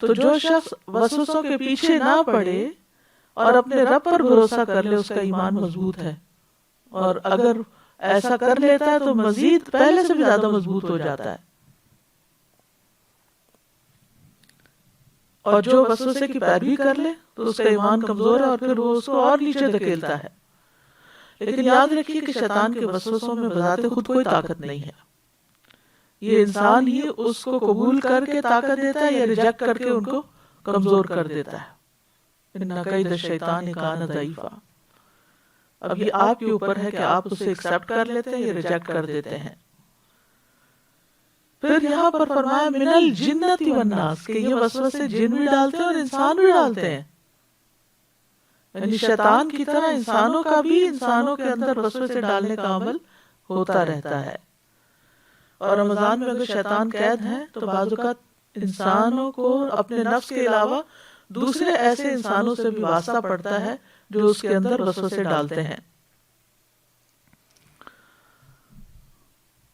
تو جو شخص وسوسوں کے پیچھے نہ پڑے اور اپنے رب پر بھروسہ کر لے، اس کا ایمان مضبوط ہے، اور اگر ایسا کر لیتا ہے تو مزید پہلے سے بھی زیادہ مضبوط ہو جاتا ہے. اور جو وسوسے کی پیروی کر لے تو اس کا ایمان کمزور ہے، اور پھر وہ اس کو اور نیچے دھکیلتا ہے. لیکن یاد رکھیے کہ شیطان کے وسوسوں میں بذات خود کوئی طاقت نہیں ہے، یہ انسان ہی اس کو قبول کر کے طاقت دیتا ہے یا ریجیکٹ کر کے ان کو کمزور کر دیتا ہے. ان کید الشیطان کان ضعیفا. اب یہ آپ کے اوپر ہے کہ آپ اسے ایکسیپٹ کر لیتے ہیں یا ریجیکٹ کر دیتے ہیں. پھر یہاں پر فرمایا من الجنت والناس کہ یہ وسوسے جن بھی ڈالتے ہیں اور انسان بھی ڈالتے ہیں، یعنی شیطان کی طرح انسانوں کا بھی انسانوں کے اندر وسوسے ڈالنے کا عمل ہوتا رہتا ہے. اور رمضان میں اگر شیطان قید ہے تو بعض اوقات انسانوں کو اپنے نفس کے علاوہ دوسرے ایسے انسانوں سے بھی واسطہ پڑتا ہے جو اس کے اندر وسوسے ڈالتے ہیں،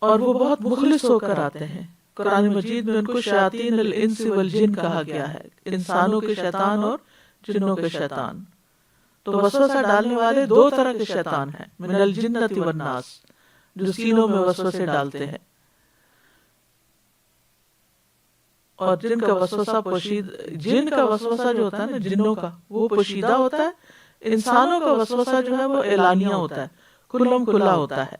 اور وہ بہت مخلص ہو کر آتے ہیں. قرآن مجید میں ان کو شیاطین الانس والجن کہا گیا ہے، انسانوں کے شیطان اور جنوں کے شیطان. تو وسوسہ ڈالنے والے دو طرح کے شیطان ہیں، من الجنت والناس، جو سینوں میں وسوسے ڈالتے ہیں، اور جن کا وسوسہ جن کا وسوسہ جو ہوتا ہے نا جنوں کا، وہ پوشیدہ ہوتا ہے. انسانوں کا وسوسہ جو ہے وہ اعلانیہ ہوتا ہے، کھلم کھلا ہوتا ہے.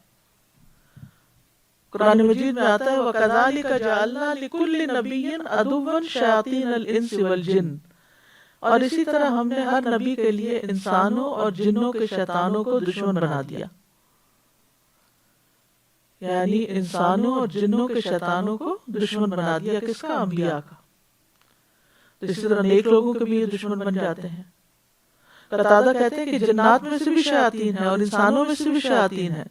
قرآن مجید میں آتا ہے وَكَذَلِكَ جَعَلْنَا لِكُلِّ نَبِيٍّ عَدُوًّا شَيَاطِينَ الْإِنسِ وَالْجِنِّ، اور اسی طرح ہم نے ہر نبی کے لیے انسانوں اور جنوں کے شیطانوں کو دشمن بنا دیا. یعنی انسانوں اور جنوں کے شیطانوں کو دشمن بنا دیا. کس کا؟ انبیاء کا. تو اسی طرح نیک لوگوں کے بھی یہ دشمن بن جاتے ہیں. قتادہ کہتے ہیں کہ جنات میں سے بھی شیاطین ہیں اور انسانوں میں سے بھی شیاطین ہیں،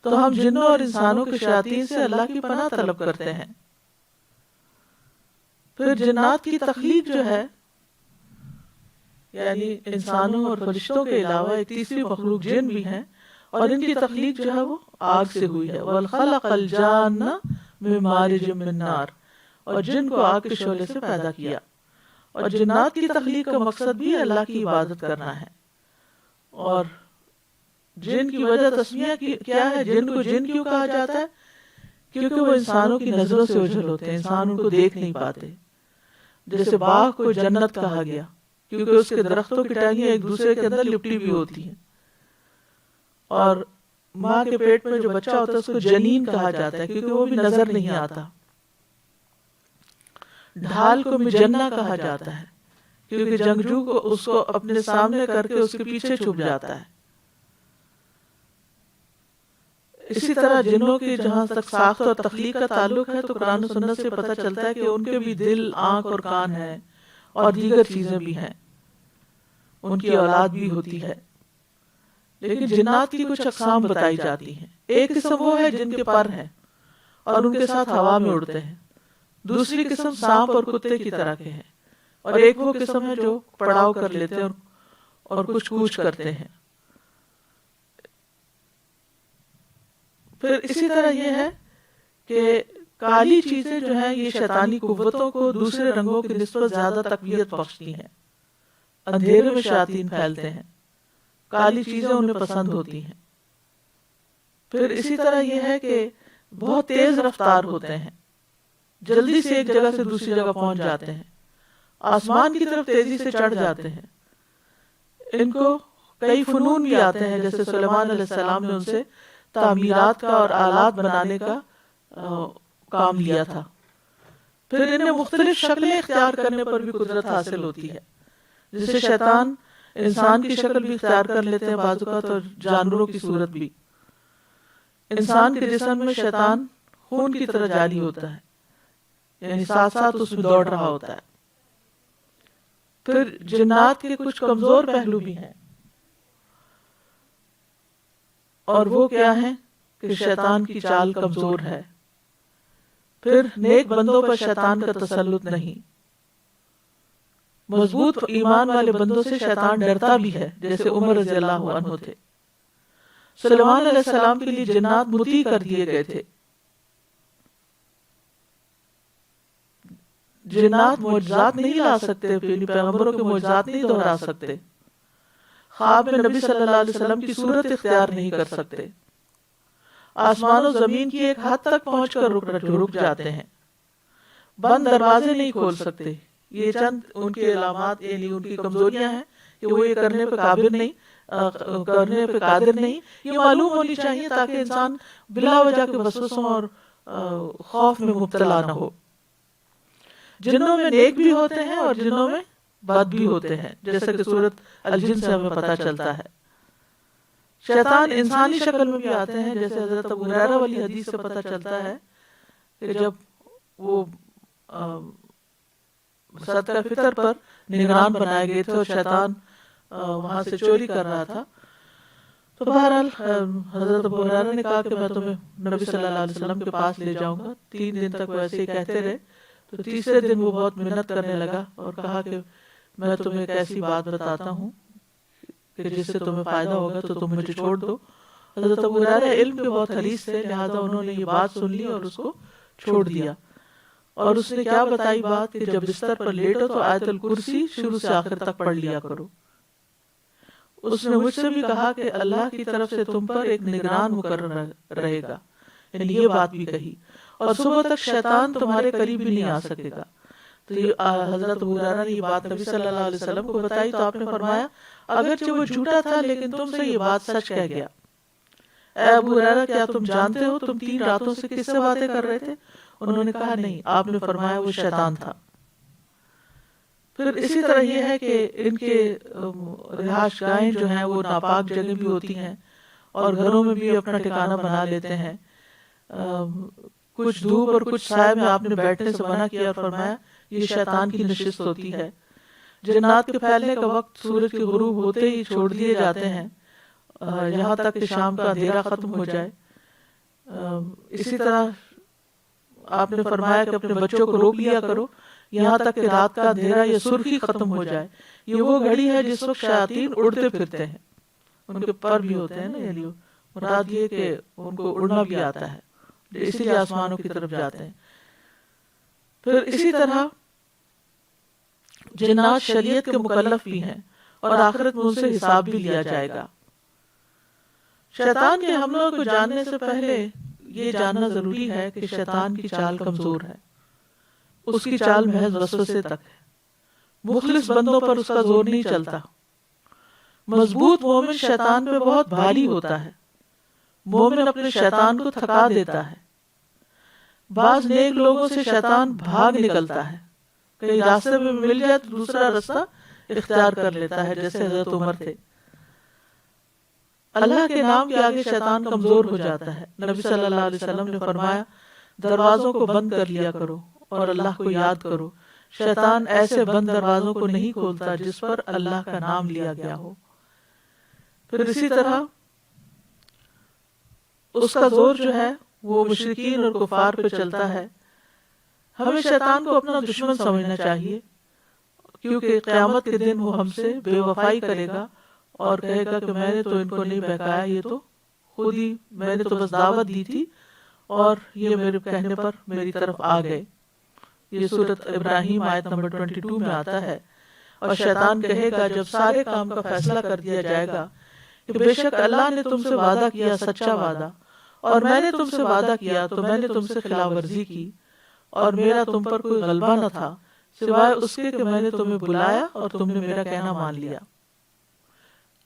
تو ہم جنوں اور انسانوں کے شیاطین سے اللہ کی پناہ طلب کرتے ہیں. پھر جنات کی تخلیق جو ہے، یعنی انسانوں اور فرشتوں کے علاوہ ایک تیسری مخلوق جن بھی ہیں، اور ان کی تخلیق جو ہے وہ آگ سے ہوئی ہے. وَالْخَلَقَ الْجَانَّ مِن مَارِجٍ مِّن نَارٍ، اور جن کو آگ کے شعلے سے پیدا کیا. اور جنات کی تخلیق کا مقصد بھی اللہ کی عبادت کرنا ہے. اور جن کی وجہ تسمیہ کیا ہے، جن کو جن کیوں کہا جاتا ہے؟ کیونکہ وہ انسانوں کی نظروں سے اوجھل ہوتے ہیں، انسان ان کو دیکھ نہیں پاتے. جیسے باغ کو جنت کہا گیا کیونکہ اس کے درختوں کی ٹہنیاں ایک دوسرے کے اندر لپٹی بھی ہوتی ہیں. اور ماں کے پیٹ میں جو بچہ ہوتا ہے اس کو جنین کہا جاتا ہے کیونکہ وہ بھی نظر نہیں آتا. ڈھال کو مجنہ کہا جاتا ہے کیونکہ جنگجو کو اس کو اپنے سامنے کر کے اس کے پیچھے چھپ جاتا ہے. اسی طرح جنوں کی جہاں تک ساخت اور تخلیق کا تعلق ہے تو قرآن و سنت سے پتہ چلتا ہے کہ ان کے بھی دل، آنکھ اور کان ہیں، اور دیگر چیزیں بھی ہیں، ان کی اولاد بھی ہوتی ہے. لیکن جنات کی کچھ اقسام بتائی جاتی ہیں. ایک قسم وہ ہے جن کے پر ہیں اور ان کے ساتھ ہوا میں اڑتے ہیں. دوسری قسم سانپ اور کتے کی طرح کے ہیں. اور ایک وہ قسم ہے جو پڑاؤ کر لیتے ہیں اور کچھ کوچ کرتے ہیں. پھر اسی طرح یہ ہے کہ کالی چیزیں جو ہیں یہ شیطانی قوتوں کو دوسرے رنگوں کی نسبت زیادہ تقویت بخشتی ہیں. اندھیرے میں شیاطین پھیلتے ہیں، کالی چیزیں انہیں پسند ہوتی ہیں. پھر اسی طرح یہ ہے کہ بہت تیز رفتار ہوتے ہیں، جلدی سے ایک جگہ سے دوسری جگہ پہنچ جاتے ہیں، آسمان کی طرف تیزی سے چڑھ جاتے ہیں. ان کو کئی فنون بھی آتے ہیں، جیسے سلیمان علیہ السلام نے ان سے تعمیرات کا اور آلات بنانے کا کام لیا تھا. پھر انہیں مختلف شکلیں اختیار کرنے پر بھی قدرت حاصل ہوتی ہے. جیسے شیطان انسان کی شکل بھی اختیار کر لیتے ہیں بعض اوقات، اور جانوروں کی صورت بھی. انسان کے جسم میں شیطان خون کی طرح جاری ہوتا ہے، یعنی ساتھ ساتھ اس میں دوڑ رہا ہوتا ہے. پھر جنات کے کچھ کمزور پہلو بھی ہیں، اور وہ کیا ہیں کہ شیطان کی چال کمزور ہے. پھر نیک بندوں پر شیطان کا تسلط نہیں. مضبوط ایمان والے بندوں سے شیطان ڈرتا بھی ہے، جیسے عمر رضی اللہ عنہ تھے. سلیمان علیہ السلام کے لیے جنات مطیع کر دیے گئے تھے. جنات معجزات نہیں لا سکتے، یعنی پیغمبروں کے معجزات نہیں دہرا سکتے. خواب میں نبی صلی اللہ علیہ وسلم کی صورت اختیار نہیں کر سکتے. آسمان و زمین کی ایک حد تک پہنچ کر رک جاتے ہیں. بند دروازے نہیں کھول سکتے. یہ چند ان کے علامات، یعنی ان کی کمزوریاں ہیں کہ وہ یہ کرنے پہ قادر نہیں. یہ معلوم ہونی چاہیے تاکہ انسان بلا وجہ کے وسوسوں اور خوف میں مبتلا نہ ہو. جنوں میں نیک بھی ہوتے ہیں اور جنوں میں بد بھی ہوتے ہیں، جیسا کہ سورۃ الجن سے ہمیں پتہ چلتا ہے. شیطان انسانی شکل میں بھی آتے ہیں، جیسے حضرت ابو ہریرہ والی حدیث سے پتہ چلتا ہے کہ جب وہ صدقہ فطر پر نگران بنائے گئے تھے اور شیطان وہاں سے چوری کر رہا تھا. تو بہرحال حضرت ابو ہریرہ نے کہا کہ میں تمہیں نبی صلی اللہ علیہ وسلم کے پاس لے جاؤں گا. 3 دن تک وہ ایسے ہی کہتے رہے. تو تیسرے دن وہ بہت منت کرنے لگا اور کہا کہ میں تمہیں ایک ایسی بات بتاتا ہوں کہ جس سے تمہیں فائدہ ہوگا تو تم مجھے چھوڑ دو. حضرت ابو ہریرہ علم کے بہت حریص تھے، لہٰذا انہوں نے یہ بات سن لی اور اس کو چھوڑ دیا. اور اس نے کیا بتائی بات کہ جب بستر پر لیٹو تو آیت الکرسی شروع سے آخر تک پڑھ لیا کرو. اس نے مجھ سے بھی کہا کہ اللہ کی طرف سے تم پر ایک نگران مقرر رہے گا، یعنی یہ بات بھی کہی، اور صبح تک شیطان تمہارے قریب بھی نہیں آ سکے گا. تو یہ حضرت ابو ہریرہ نے یہ بات نبی صلی اللہ علیہ وسلم کو بتائی تو آپ نے فرمایا اگرچہ وہ جھوٹا تھا لیکن تم سے یہ بات سچ کہہ گیا. اے ابو ہریرہ کیا تم جانتے ہو تم 3 راتوں سے کس سے باتیں کر رہے تھے؟ انہوں نے کہا نہیں. آپ نے فرمایا وہ شیطان تھا. پھر اسی طرح یہ ہے کہ ان کے رہائش گاہیں جو ہیں وہ ناپاک جگہ بھی ہوتی ہیں اور گھروں میں بھی اپنا ٹھکانہ بنا لیتے ہیں. کچھ دھوپ اور کچھ سائے میں آپ نے بیٹھنے سے منع کیا اور فرمایا یہ شیطان کی نشست ہوتی ہے. جنات کے پھیلنے کا وقت سورج کے غروب ہوتے ہی چھوڑ دیے جاتے ہیں یہاں تک کہ شام کا اندھیرا ختم ہو جائے. اسی طرح آپ نے فرمایا کہ اپنے بچوں کو روک لیا کرو یہاں تک کہ رات کا اندھیرا یا سرخی ختم ہو جائے. یہ وہ گھڑی ہے جس وقت شیاطین اڑتے پھرتے ہیں، ان کے پر بھی ہوتے ہیں نا، یعنی مراد یہ کہ ان کو اڑنا بھی آتا ہے، اسی لیے آسمانوں کی طرف جاتے ہیں. پھر اسی طرح جنات شریعت کے مکلف بھی ہیں اور آخرت میں ان سے حساب بھی لیا جائے گا. شیطان کے حملوں کو جاننے سے پہلے یہ جاننا ضروری ہے کہ شیطان کی چال کمزور ہے. اس کی چال محض وسوسے تک ہے. مخلص بندوں پر اس کا زور نہیں چلتا. مضبوط مومن شیطان پہ بہت بھاری ہوتا ہے. مومن اپنے شیطان کو تھکا دیتا ہے. بعض نیک لوگوں سے شیطان بھاگ نکلتا ہے، کہیں راستے میں مل جائے تو دوسرا راستہ اختیار کر لیتا ہے، جیسے حضرت عمر تھے. اللہ کے نام کے آگے شیطان کمزور ہو جاتا ہے. نبی صلی اللہ علیہ وسلم نے فرمایا دروازوں کو بند کر لیا کرو اور اللہ کو یاد کرو. شیطان ایسے بند دروازوں کو نہیں کھولتا جس پر اللہ کا نام لیا گیا ہو. پھر اسی طرح اس کا زور جو ہے وہ مشرکین اور کفار پہ چلتا ہے. ہمیں شیطان کو اپنا دشمن سمجھنا چاہیے کیونکہ قیامت کے دن وہ ہم سے بے وفائی کرے گا اور کہے گا کہ میں نے تو ان کو نہیں بہکایا، یہ تو خود ہی، میں نے تو بس دعوت دی تھی اور یہ میرے کہنے پر میری طرف آ گئے. یہ سورۃ ابراہیم آیت نمبر 22 میں آتا ہے. اور شیطان کہے گا جب سارے کام کا فیصلہ کر دیا جائے گا کہ بے شک اللہ نے تم سے وعدہ کیا سچا وعدہ اور میں نے تم سے وعدہ کیا تو میں نے تم سے خلاف ورزی کی اور میرا تم پر کوئی غلبہ نہ تھا سوائے اس کے کہ میں نے تمہیں بلایا اور تم نے میرا کہنا مان لیا.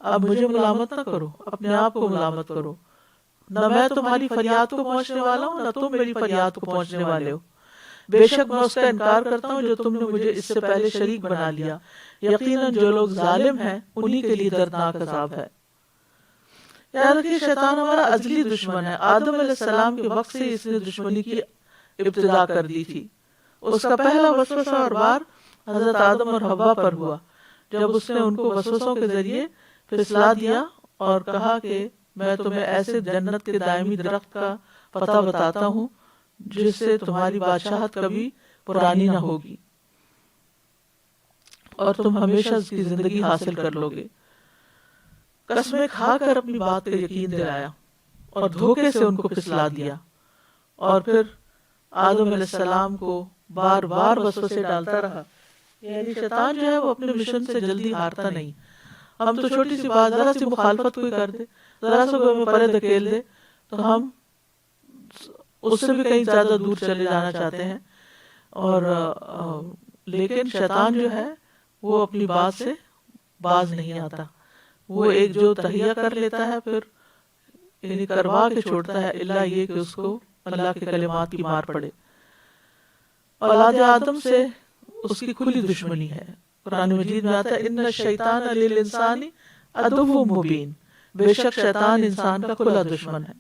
اب مجھے ملامت نہ کرو، اپنے آپ کو ملامت کرو. نہ میں تمہاری فریاد کو پہنچنے والا ہوں نہ تم میری فریاد کو پہنچنے والے ہو. بے شک میں اس کا انکار کرتا ہوں جو تم نے مجھے اس سے پہلے شریک بنا لیا. یقیناً جو لوگ ظالم ہیں انہی کے لیے دردناک عذاب ہے. یاد رکھیے شیطان ہمارا ازلی دشمن ہے. آدم علیہ السلام کے وقت سے اس نے دشمنی کی ابتدا کر دی تھی. اس کا پہلا وسوسہ اور وار حضرت آدم اور حوا پر ہوا جب اس نے ان کو وسوسوں کے ذریعے پھسلا دیا اور کہا کہ میں تمہیں ایسے جنت کے دائمی درخت کا پتہ بتاتا ہوں جس سے تمہاری بادشاہت کبھی پرانی نہ ہوگی اور تم ہمیشہ اس کی زندگی حاصل کر لو گے. قسمیں کھا کر اپنی بات کا یقین دلایا اور دھوکے سے ان کو پھسلا دیا. اور پھر آدم علیہ السلام کو بار بار وسوسے ڈالتا رہا. یعنی شیطان جو ہے وہ اپنے مشن سے جلدی ہارتا نہیں. ہم تو چھوٹی سی بات، ذرا سی مخالفت کوئی کر دے، ذرا سا کوئی ہمیں پرے دھکیل دے تو ہم اس سے بھی کہیں زیادہ دور چلے جانا چاہتے ہیں. اور لیکن شیطان جو ہے وہ اپنی بات سے باز نہیں آتا. وہ ایک جو تہیہ کر لیتا ہے پھر یعنی کروا کے چھوڑتا ہے، الا یہ کہ اس کو اللہ کے کلمات کی مار پڑے. اولاد آدم سے اس کی کھلی دشمنی ہے. قرآن مجید میں آتا ہے ان الشیطان للانسان عدو مبین، بے شک شیطان انسان کا کھلا دشمن ہے.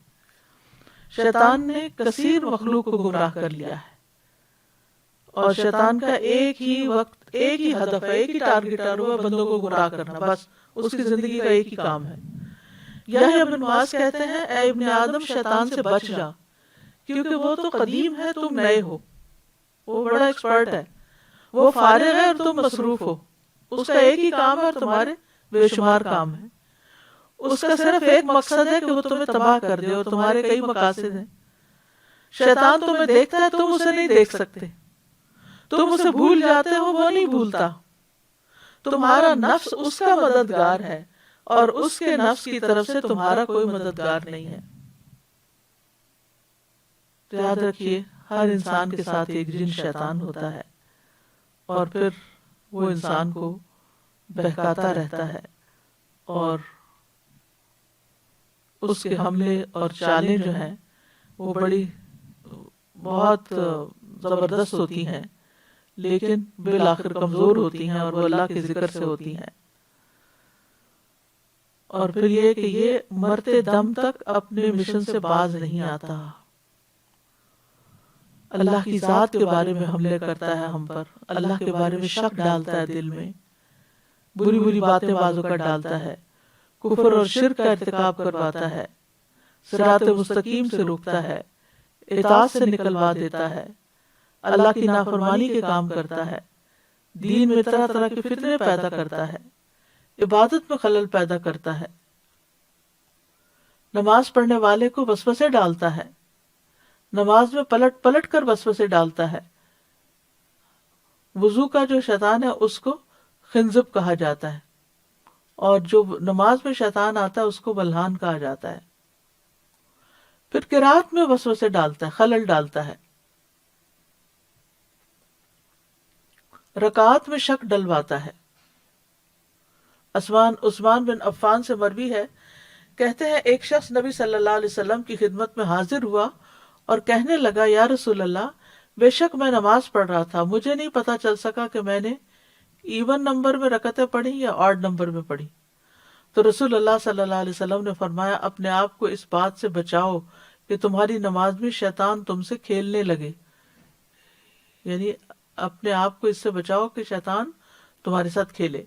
شیطان نے کثیر مخلوق کو گمراہ کر لیا ہے. اور شیطان کا ایک ہی وقت، ایک ہی ہدف ہے، ایک ہی ٹارگٹ ہے، اور وہ بندوں کو گمراہ کرنا، بس اس کی زندگی کا ایک ہی کام ہے۔ یحییٰ بن معاذ کہتے ہیں اے ابن آدم شیطان سے بچ جا، کیونکہ وہ تو قدیم ہے، تم نئے ہو۔ وہ بڑا ایکسپرٹ ہے، وہ فارغ ہے اور تم مصروف ہو، اس کا ایک ہی کام ہے اور تمہارے بے شمار کام ہیں۔ اس کا صرف ایک مقصد ہے کہ وہ تمہیں تباہ کر دے، اور تمہارے کئی مقاصد ہیں۔ شیطان تمہیں دیکھتا ہے، تم اسے نہیں دیکھ سکتے، تم اسے بھول جاتے ہو، وہ نہیں بھولتا۔ تمہارا نفس اس کا مددگار ہے، اور اس کے نفس کی طرف سے تمہارا کوئی مددگار نہیں ہے۔ تو یاد رکھیے ہر انسان کے ساتھ ایک جن شیطان ہوتا ہے، اور پھر وہ انسان کو بہکاتا رہتا ہے، اور اس کے حملے اور چالیں جو ہیں وہ بہت زبردست ہوتی ہیں، لیکن بالآخر کمزور ہوتی ہیں، اور وہ اللہ کے ذکر سے ہوتی ہیں۔ اور پھر یہ کہ یہ مرتے دم تک اپنے مشن سے باز نہیں آتا، اللہ کی ذات کے بارے میں حملے کرتا ہے ہم پر، اللہ کے بارے میں شک ڈالتا ہے دل میں، بری بری باتیں بازو کا ڈالتا ہے، کفر اور شرک کا ارتکاب کرواتا ہے، صراط مستقیم سے روکتا ہے، اطاعت سے نکلوا دیتا ہے، اللہ کی نافرمانی کے کام کرتا ہے، دین میں طرح طرح کے فتنے پیدا کرتا ہے، عبادت میں خلل پیدا کرتا ہے، نماز پڑھنے والے کو وسوسے ڈالتا ہے، نماز میں پلٹ پلٹ کر وسوسے ڈالتا ہے۔ وضو کا جو شیطان ہے اس کو خنزب کہا جاتا ہے، اور جو نماز میں شیطان آتا ہے اس کو بلحان کہا جاتا ہے۔ پھر قرات میں وسوسے ڈالتا ہے، خلل ڈالتا ہے، رکعات میں شک ڈلواتا ہے۔ عثمان بن عفان سے مروی ہے، کہتے ہیں ایک شخص نبی صلی اللہ علیہ وسلم کی خدمت میں حاضر ہوا اور کہنے لگا یا رسول اللہ، بے شک میں نماز پڑھ رہا تھا، مجھے نہیں پتا چل سکا کہ میں نے ایون نمبر میں رکعتیں پڑھی یا آڈ نمبر میں پڑھی۔ تو رسول اللہ صلی اللہ علیہ وسلم نے فرمایا اپنے آپ کو اس بات سے بچاؤ کہ تمہاری نماز میں شیطان تم سے کھیلنے لگے، یعنی اپنے آپ کو اس سے بچاؤ کہ شیطان تمہارے ساتھ کھیلے۔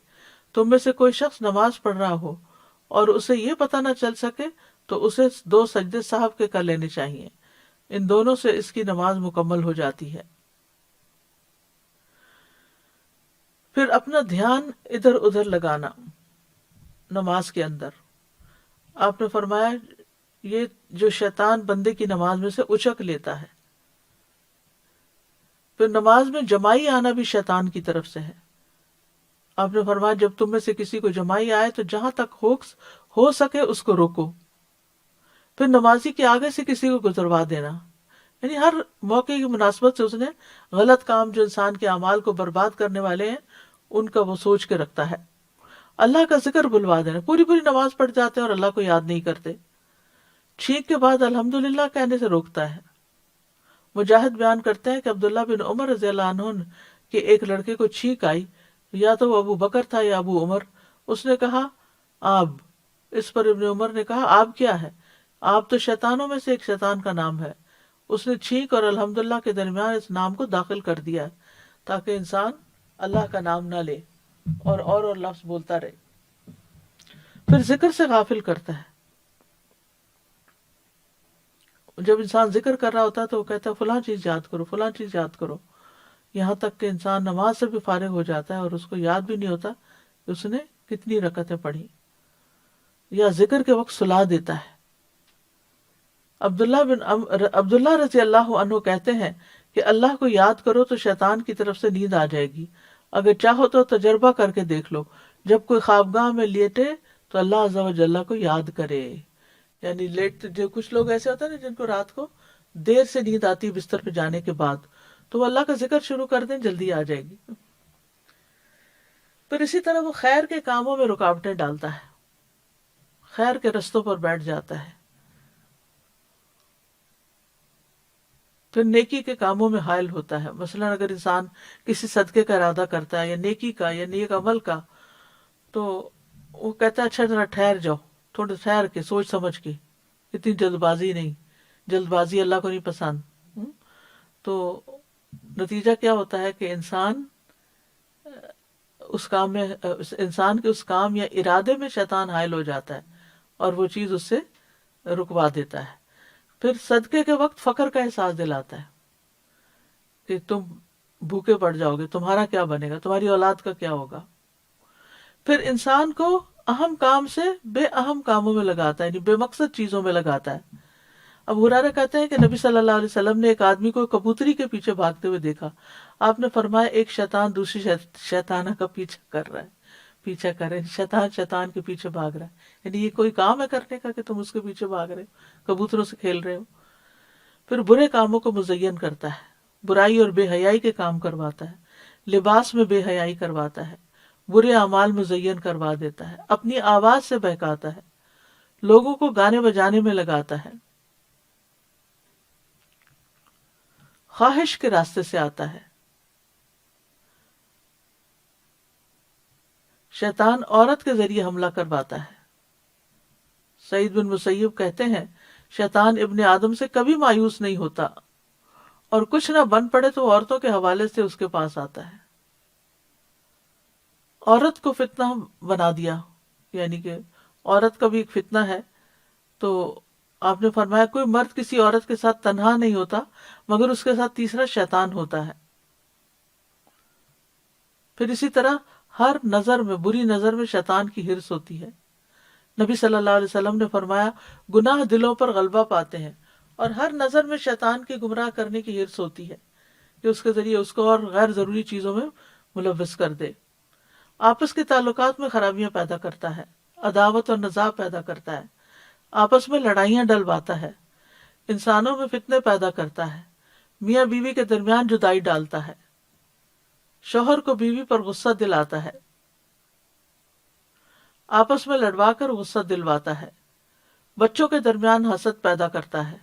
تم میں سے کوئی شخص نماز پڑھ رہا ہو اور اسے یہ پتہ نہ چل سکے تو اسے 2 سجدے صاحب کے کر لینے چاہیے، ان دونوں سے اس کی نماز مکمل ہو جاتی ہے۔ پھر اپنا دھیان ادھر ادھر لگانا نماز کے اندر، آپ نے فرمایا یہ جو شیطان بندے کی نماز میں سے اچک لیتا ہے۔ پھر نماز میں جمائی آنا بھی شیطان کی طرف سے ہے، آپ نے فرمایا جب تم میں سے کسی کو جمائی آئے تو جہاں تک ہو سکے اس کو روکو، پھر نمازی کے آگے سے کسی کو گزروا دینا، یعنی ہر موقع کی مناسبت سے اس نے غلط کام جو انسان کے اعمال کو برباد کرنے والے ہیں ان کا وہ سوچ کے رکھتا ہے۔ اللہ کا ذکر بلوا دینا، پوری پوری نماز پڑھ جاتے ہیں اور اللہ کو یاد نہیں کرتے، چھینک کے بعد الحمدللہ کہنے سے روکتا ہے۔ مجاہد بیان کرتے ہیں کہ عبداللہ بن عمر رضی اللہ عنہ کے ایک لڑکے کو چھینک آئی، یا تو وہ ابو بکر تھا یا ابو عمر، اس نے کہا آب، اس پر ابن عمر نے کہا آب کیا ہے؟ آب تو شیطانوں میں سے ایک شیطان کا نام ہے۔ اس نے چھینک اور الحمدللہ کے درمیان اس نام کو داخل کر دیا تاکہ انسان اللہ کا نام نہ لے اور لفظ بولتا رہے۔ پھر ذکر سے غافل کرتا ہے، جب انسان ذکر کر رہا ہوتا ہے تو وہ کہتا ہے فلاں چیز یاد کرو، فلاں چیز یاد کرو، یہاں تک کہ انسان نماز سے بھی فارغ ہو جاتا ہے اور اس کو یاد بھی نہیں ہوتا کہ اس نے کتنی رکعتیں پڑھی، یا ذکر کے وقت سلا دیتا ہے۔ عبداللہ رضی اللہ عنہ کہتے ہیں کہ اللہ کو یاد کرو تو شیطان کی طرف سے نیند آ جائے گی، اگر چاہو تو تجربہ کر کے دیکھ لو، جب کوئی خوابگاہ میں لیٹے تو اللہ عز و جل کو یاد کرے، یعنی لیٹ جو کچھ لوگ ایسے ہوتے ہیں جن کو رات کو دیر سے نیند آتی ہے بستر پہ جانے کے بعد، تو وہ اللہ کا ذکر شروع کر دیں، جلدی آ جائے گی۔ پھر اسی طرح وہ خیر کے کاموں میں رکاوٹیں ڈالتا ہے، خیر کے رستوں پر بیٹھ جاتا ہے، پھر نیکی کے کاموں میں حائل ہوتا ہے۔ مثلا اگر انسان کسی صدقے کا ارادہ کرتا ہے یا نیکی کا یا نیک عمل کا، تو وہ کہتا ہے اچھا ذرا ٹھہر جاؤ، تھوڑا ٹھہر کے سوچ سمجھ کے، اتنی جلد بازی نہیں، جلد بازی اللہ کو نہیں پسند۔ تو نتیجہ کیا ہوتا ہے کہ انسان اس کام میں، انسان کے اس کام یا ارادے میں شیطان حائل ہو جاتا ہے اور وہ چیز اس سے رکوا دیتا ہے. پھر صدقے کے وقت فقر کا احساس دلاتا ہے کہ تم بھوکے پڑ جاؤ گے، تمہارا کیا بنے گا، تمہاری اولاد کا کیا ہوگا. پھر انسان کو اہم کام سے بے اہم کاموں میں لگاتا ہے، یعنی بے مقصد چیزوں میں لگاتا ہے. اب ہریرہ کہتے ہیں کہ نبی صلی اللہ علیہ وسلم نے ایک آدمی کو کبوتری کے پیچھے بھاگتے ہوئے دیکھا. آپ نے فرمایا ایک شیطان دوسری شیطانہ کا پیچھا کر رہا ہے، پیچھا کر رہے ہیں، شیطان شیطان کے پیچھے بھاگ رہا ہے. یعنی یہ کوئی کام ہے کرنے کا کہ تم اس کے پیچھے بھاگ رہے ہو، کبوتروں سے کھیل رہے ہو. پھر برے کاموں کو مزین کرتا ہے، برائی اور بے حیائی کے کام کرواتا ہے، لباس میں بے حیائی کرواتا ہے، برے اعمال مزین کروا دیتا ہے، اپنی آواز سے بہکاتا ہے، لوگوں کو گانے بجانے میں لگاتا ہے، خواہش کے راستے سے آتا ہے. شیطان عورت کے ذریعے حملہ کرواتا ہے. سعید بن مسیب کہتے ہیں شیطان ابن آدم سے کبھی مایوس نہیں ہوتا اور کچھ نہ بن پڑے تو عورتوں کے حوالے سے اس کے پاس آتا ہے. عورت کو فتنہ بنا دیا، یعنی کہ عورت کا بھی ایک فتنہ ہے. تو آپ نے فرمایا کوئی مرد کسی عورت کے ساتھ تنہا نہیں ہوتا مگر اس کے ساتھ تیسرا شیطان ہوتا ہے. پھر اسی طرح ہر نظر میں، بری نظر میں شیطان کی ہرس ہوتی ہے. نبی صلی اللہ علیہ وسلم نے فرمایا گناہ دلوں پر غلبہ پاتے ہیں اور ہر نظر میں شیطان کی گمراہ کرنے کی ہرس ہوتی ہے کہ اس کے ذریعے اس کو اور غیر ضروری چیزوں میں ملوث کر دے. آپس کے تعلقات میں خرابیاں پیدا کرتا ہے، عداوت اور نزاع پیدا کرتا ہے، آپس میں لڑائیاں ڈلواتا ہے، انسانوں میں فتنے پیدا کرتا ہے، میاں بیوی کے درمیان جدائی ڈالتا ہے، شوہر کو بیوی پر غصہ دلاتا ہے، آپس میں لڑوا کر غصہ دلواتا ہے، بچوں کے درمیان حسد پیدا کرتا ہے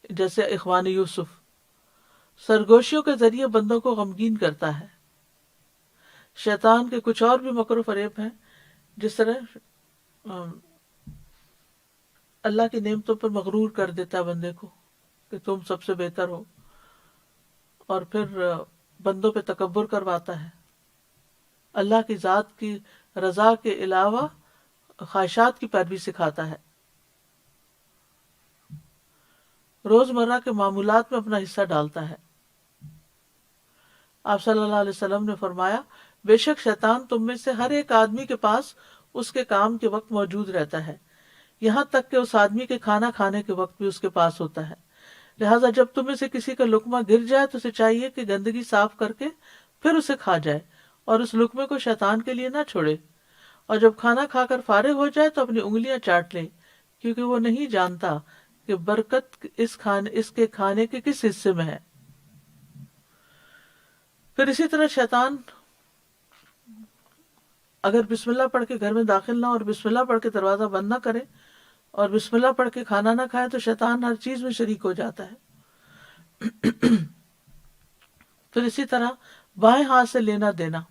جیسے اخوان یوسف، سرگوشیوں کے ذریعے بندوں کو غمگین کرتا ہے. شیطان کے کچھ اور بھی مکر و فریب ہیں، جس طرح اللہ کی نعمتوں پر مغرور کر دیتا ہے بندے کو کہ تم سب سے بہتر ہو، اور پھر بندوں پہ تکبر کرواتا ہے، اللہ کی ذات کی رضا کے علاوہ خواہشات کی پیروی سکھاتا ہے، روزمرہ کے معمولات میں اپنا حصہ ڈالتا ہے. آپ صلی اللہ علیہ وسلم نے فرمایا بے شک شیطان تم میں سے ہر ایک آدمی کے پاس اس کے کام کے وقت موجود رہتا ہے، یہاں تک کہ اس آدمی کے کھانا کھانے کے وقت بھی اس کے پاس ہوتا ہے. لہٰذا جب تم میں سے کسی کا لقمہ گر جائے تو اسے چاہیے کہ گندگی صاف کر کے پھر اسے کھا جائے اور اس لقمے کو شیطان کے لیے نہ چھوڑے، اور جب کھانا کھا کر فارغ ہو جائے تو اپنی انگلیاں چاٹ لے، کیونکہ وہ نہیں جانتا کہ برکت اس کے کھانے کے کس حصے میں ہے. پھر اسی طرح شیطان اگر بسم اللہ پڑھ کے گھر میں داخل نہ ہو اور بسم اللہ پڑھ کے دروازہ بند نہ کرے اور بسم اللہ پڑھ کے کھانا نہ کھائے تو شیطان ہر چیز میں شریک ہو جاتا ہے. پھر اسی طرح بائیں ہاتھ سے لینا دینا،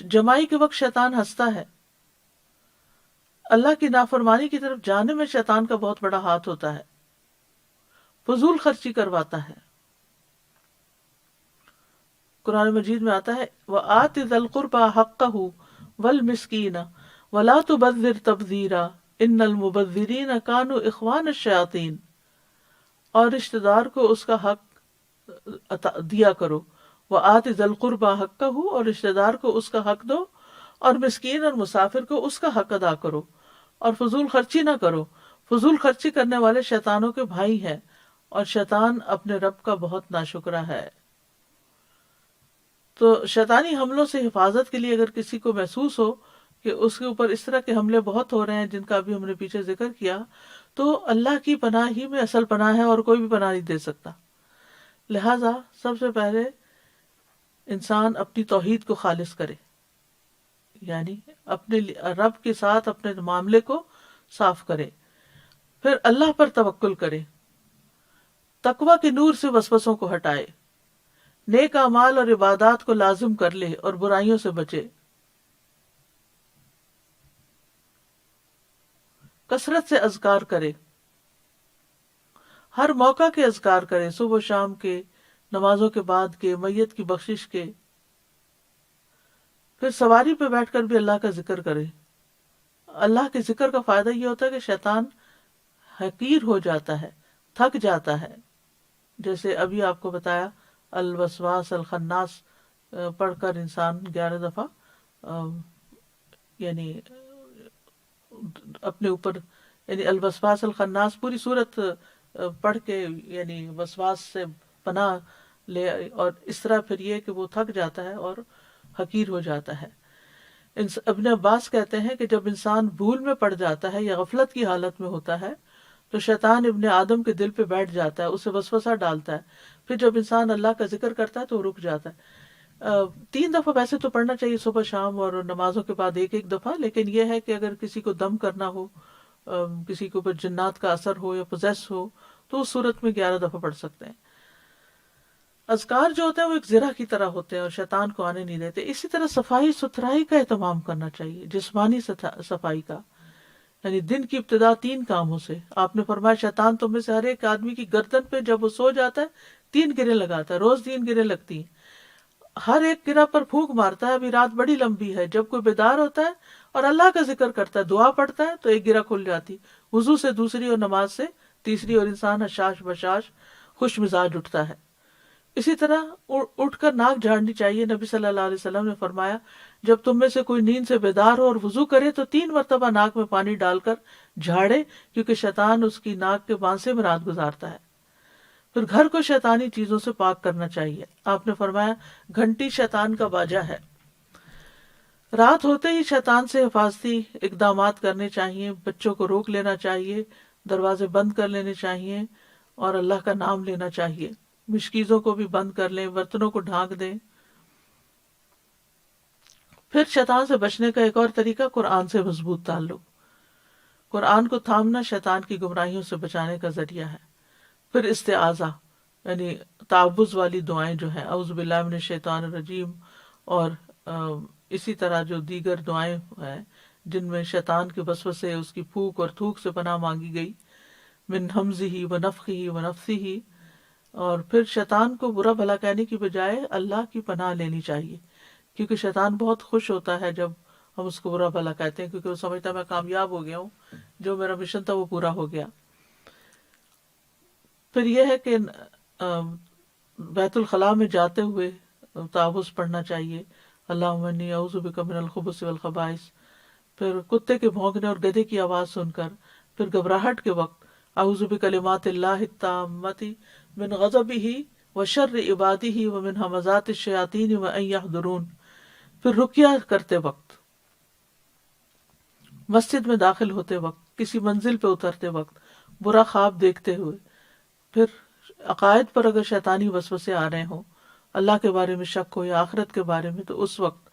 جمائی کے وقت شیطان ہنستا ہے. اللہ کی نافرمانی کی طرف جانے میں شیطان کا بہت بڑا ہاتھ ہوتا ہے، فضول خرچی کرواتا ہے. قرآن مجید میں آتا ہے وَآتِ ذَا الْقُرْبَى حَقَّهُ وَالْمِسْكِينَ وَلَا تُبَذِّرْ تَبْذِيرًا إِنَّ الْمُبَذِّرِينَ كَانُوا إِخْوَانَ الشَّيَاطِينَ، اور رشتہ دار کو اس کا حق دیا کرو. وَآتِ ذَا الْقُرْبَى حَقَّهُ، اور رشتہ دار کو اس کا حق دو، اور مسکین اور مسافر کو اس کا حق ادا کرو، اور فضول خرچی نہ کرو. فضول خرچی کرنے والے شیطانوں کے بھائی ہیں اور شیطان اپنے رب کا بہت ناشکرا ہے. تو شیطانی حملوں سے حفاظت کے لیے اگر کسی کو محسوس ہو کہ اس کے اوپر اس طرح کے حملے بہت ہو رہے ہیں جن کا ابھی ہم نے پیچھے ذکر کیا، تو اللہ کی پناہ ہی میں اصل پناہ ہے اور کوئی بھی پناہ نہیں دے سکتا. لہٰذا سب سے پہلے انسان اپنی توحید کو خالص کرے، یعنی اپنے رب کے ساتھ اپنے معاملے کو صاف کرے، پھر اللہ پر توکل کرے، تقوی کے نور سے وسوسوں کو ہٹائے، نیک اعمال اور عبادات کو لازم کر لے اور برائیوں سے بچے، کثرت سے اذکار کرے، ہر موقع کے اذکار کرے، صبح و شام کے، نمازوں کے بعد کے، میت کی بخشش کے، پھر سواری پہ بیٹھ کر بھی اللہ کا ذکر کرے۔ اللہ کے ذکر کا فائدہ یہ ہوتا ہے کہ شیطان حقیر ہو جاتا ہے، تھک جاتا ہے۔ جیسے ابھی آپ کو بتایا الوسواس الخناس پڑھ کر انسان 11 دفعہ یعنی اپنے اوپر، یعنی الوسواس الخناس پوری صورت پڑھ کے یعنی وسواس سے پناہ لے، اور اس طرح پھر یہ کہ وہ تھک جاتا ہے اور حقیر ہو جاتا ہے۔ ابن عباس کہتے ہیں کہ جب انسان بھول میں پڑ جاتا ہے یا غفلت کی حالت میں ہوتا ہے تو شیطان ابن آدم کے دل پہ بیٹھ جاتا ہے، اسے وسوسہ ڈالتا ہے، پھر جب انسان اللہ کا ذکر کرتا ہے تو وہ رک جاتا ہے۔ 3 دفعہ ویسے تو پڑھنا چاہیے صبح شام اور نمازوں کے بعد ایک دفعہ، لیکن یہ ہے کہ اگر کسی کو دم کرنا ہو، کسی کے اوپر جنات کا اثر ہو یا پوزیس ہو تو اس صورت میں 11 دفعہ پڑھ سکتے ہیں۔ اذکار جو ہوتے ہیں وہ ایک زرہ کی طرح ہوتے ہیں اور شیطان کو آنے نہیں دیتے۔ اسی طرح صفائی ستھرائی کا اہتمام کرنا چاہیے، جسمانی صفائی کا، یعنی دن کی ابتدا 3 کاموں سے۔ آپ نے فرمایا شیطان تم میں سے ہر ایک آدمی کی گردن پہ جب وہ سو جاتا ہے 3 گریں لگاتا ہے، روز 3 گریں لگتی ہیں، ہر ایک گرہ پر پھونک مارتا ہے ابھی رات بڑی لمبی ہے۔ جب کوئی بیدار ہوتا ہے اور اللہ کا ذکر کرتا ہے، دعا پڑھتا ہے تو ایک گرہ کھل جاتی، وضو سے دوسری اور نماز سے تیسری، اور انسان حشاش بشاش خوش مزاج اٹھتا ہے۔ اسی طرح اٹھ کر ناک جھاڑنی چاہیے۔ نبی صلی اللہ علیہ وسلم نے فرمایا جب تم میں سے کوئی نیند سے بیدار ہو اور وضو کرے تو 3 مرتبہ ناک میں پانی ڈال کر جھاڑے، کیونکہ شیطان اس کی ناک کے بانسے میں رات گزارتا ہے۔ پھر گھر کو شیطانی چیزوں سے پاک کرنا چاہیے۔ آپ نے فرمایا گھنٹی شیطان کا باجا ہے۔ رات ہوتے ہی شیطان سے حفاظتی اقدامات کرنے چاہیے، بچوں کو روک لینا چاہیے، دروازے بند کر لینے چاہیے اور اللہ کا نام لینا چاہیے۔ مشکیزوں کو بھی بند کر لیں، برتنوں کو ڈھانک دیں۔ پھر شیطان سے بچنے کا ایک اور طریقہ قرآن سے مضبوط تعلق۔ قرآن کو تھامنا شیطان کی گمراہیوں سے بچانے کا ذریعہ ہے۔ پھر استعاذہ یعنی تعوذ والی دعائیں جو ہیں، اعوذ باللہ من الشیطان الرجیم، اور اسی طرح جو دیگر دعائیں ہیں جن میں شیطان کے وسوسے، اس کی پھونک اور تھوک سے پناہ مانگی گئی، من ہمزہ ونفخہ ونفثہ۔ اور پھر شیطان کو برا بھلا کہنے کی بجائے اللہ کی پناہ لینی چاہیے، کیونکہ شیطان بہت خوش ہوتا ہے جب ہم اس کو برا بھلا کہتے ہیں، کیونکہ وہ سمجھتا ہے میں کامیاب ہو گیا ہوں، جو میرا مشن تھا وہ پورا ہو گیا۔ پھر یہ ہے کہ بیت الخلاء میں جاتے ہوئے تعوذ پڑھنا چاہیے، اللہم انی اعوذ بک من الخبث والخبائث۔ پھر کتے کے بھونکنے اور گدھے کی آواز سن کر، پھر گھبراہٹ کے وقت اعوذ بکلمات اللہ التامۃ من غضبہ وشر عبادہ ومن ہمزات الشیاطین وان یحضرون۔ پھر رقیہ کرتے وقت، مسجد میں داخل ہوتے وقت، کسی منزل پہ اترتے وقت، برا خواب دیکھتے ہوئے، پھر عقائد پر اگر شیطانی وسوسے آ رہے ہوں، اللہ کے بارے میں شک ہو یا آخرت کے بارے میں، تو اس وقت،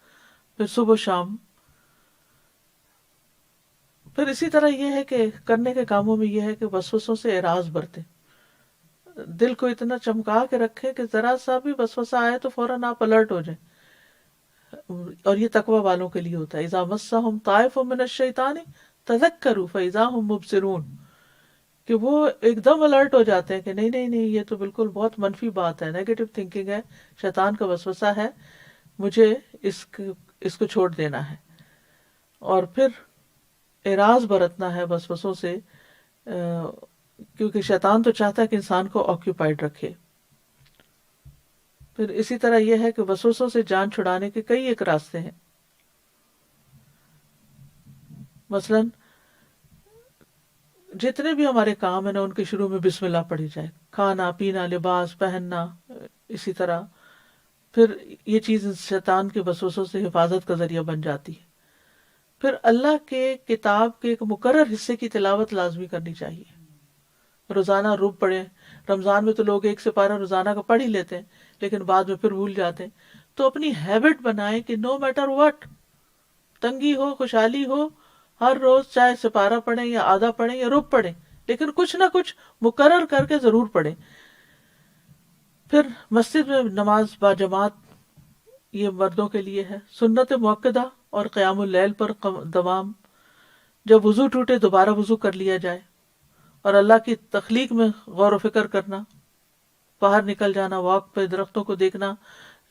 پھر صبح شام۔ پھر اسی طرح یہ ہے کہ کرنے کے کاموں میں یہ ہے کہ وسوسوں سے اعراض برتیں، دل کو اتنا چمکا کے رکھیں کہ ذرا سا بھی وسوسہ آئے تو فوراً آپ الرٹ ہو جائیں۔ اور یہ تقوی والوں کے لیے ہوتا ہے، اذا مسہم طائف من الشیطان تذکروا فاذا هم مبصرون، کہ وہ ایک دم الرٹ ہو جاتے ہیں کہ نہیں نہیں نہیں، یہ تو بالکل بہت منفی بات ہے، نیگیٹو تھنکنگ ہے، شیطان کا وسوسہ ہے، مجھے اس کو چھوڑ دینا ہے۔ اور پھر اعراض برتنا ہے وسوسوں سے، کیونکہ شیطان تو چاہتا ہے کہ انسان کو آکیوپائڈ رکھے۔ پھر اسی طرح یہ ہے کہ وسوسوں سے جان چھڑانے کے کئی ایک راستے ہیں۔ مثلاً جتنے بھی ہمارے کام ہیں نا، ان کے شروع میں بسم اللہ پڑھی جائے، کھانا پینا، لباس پہننا، اسی طرح پھر یہ چیز شیطان کے وسوسوں سے حفاظت کا ذریعہ بن جاتی ہے۔ پھر اللہ کے کتاب کے ایک مقرر حصے کی تلاوت لازمی کرنی چاہیے، روزانہ رب پڑھیں۔ رمضان میں تو لوگ 1 سپارہ روزانہ کا پڑھ ہی لیتے ہیں، لیکن بعد میں پھر بھول جاتے ہیں۔ تو اپنی ہیبٹ بنائیں کہ نو میٹر واٹ، تنگی ہو خوشحالی ہو، ہر روز چاہے سپارہ پڑھیں یا آدھا پڑھیں یا رب پڑھیں، لیکن کچھ نہ کچھ مقرر کر کے ضرور پڑھیں۔ پھر مسجد میں نماز باجماعت، یہ مردوں کے لیے ہے۔ سنت مؤکدہ اور قیام اللیل پر دوام، جب وضو ٹوٹے دوبارہ وضو کر لیا جائے، اور اللہ کی تخلیق میں غور و فکر کرنا۔ باہر نکل جانا، واک پہ درختوں کو دیکھنا،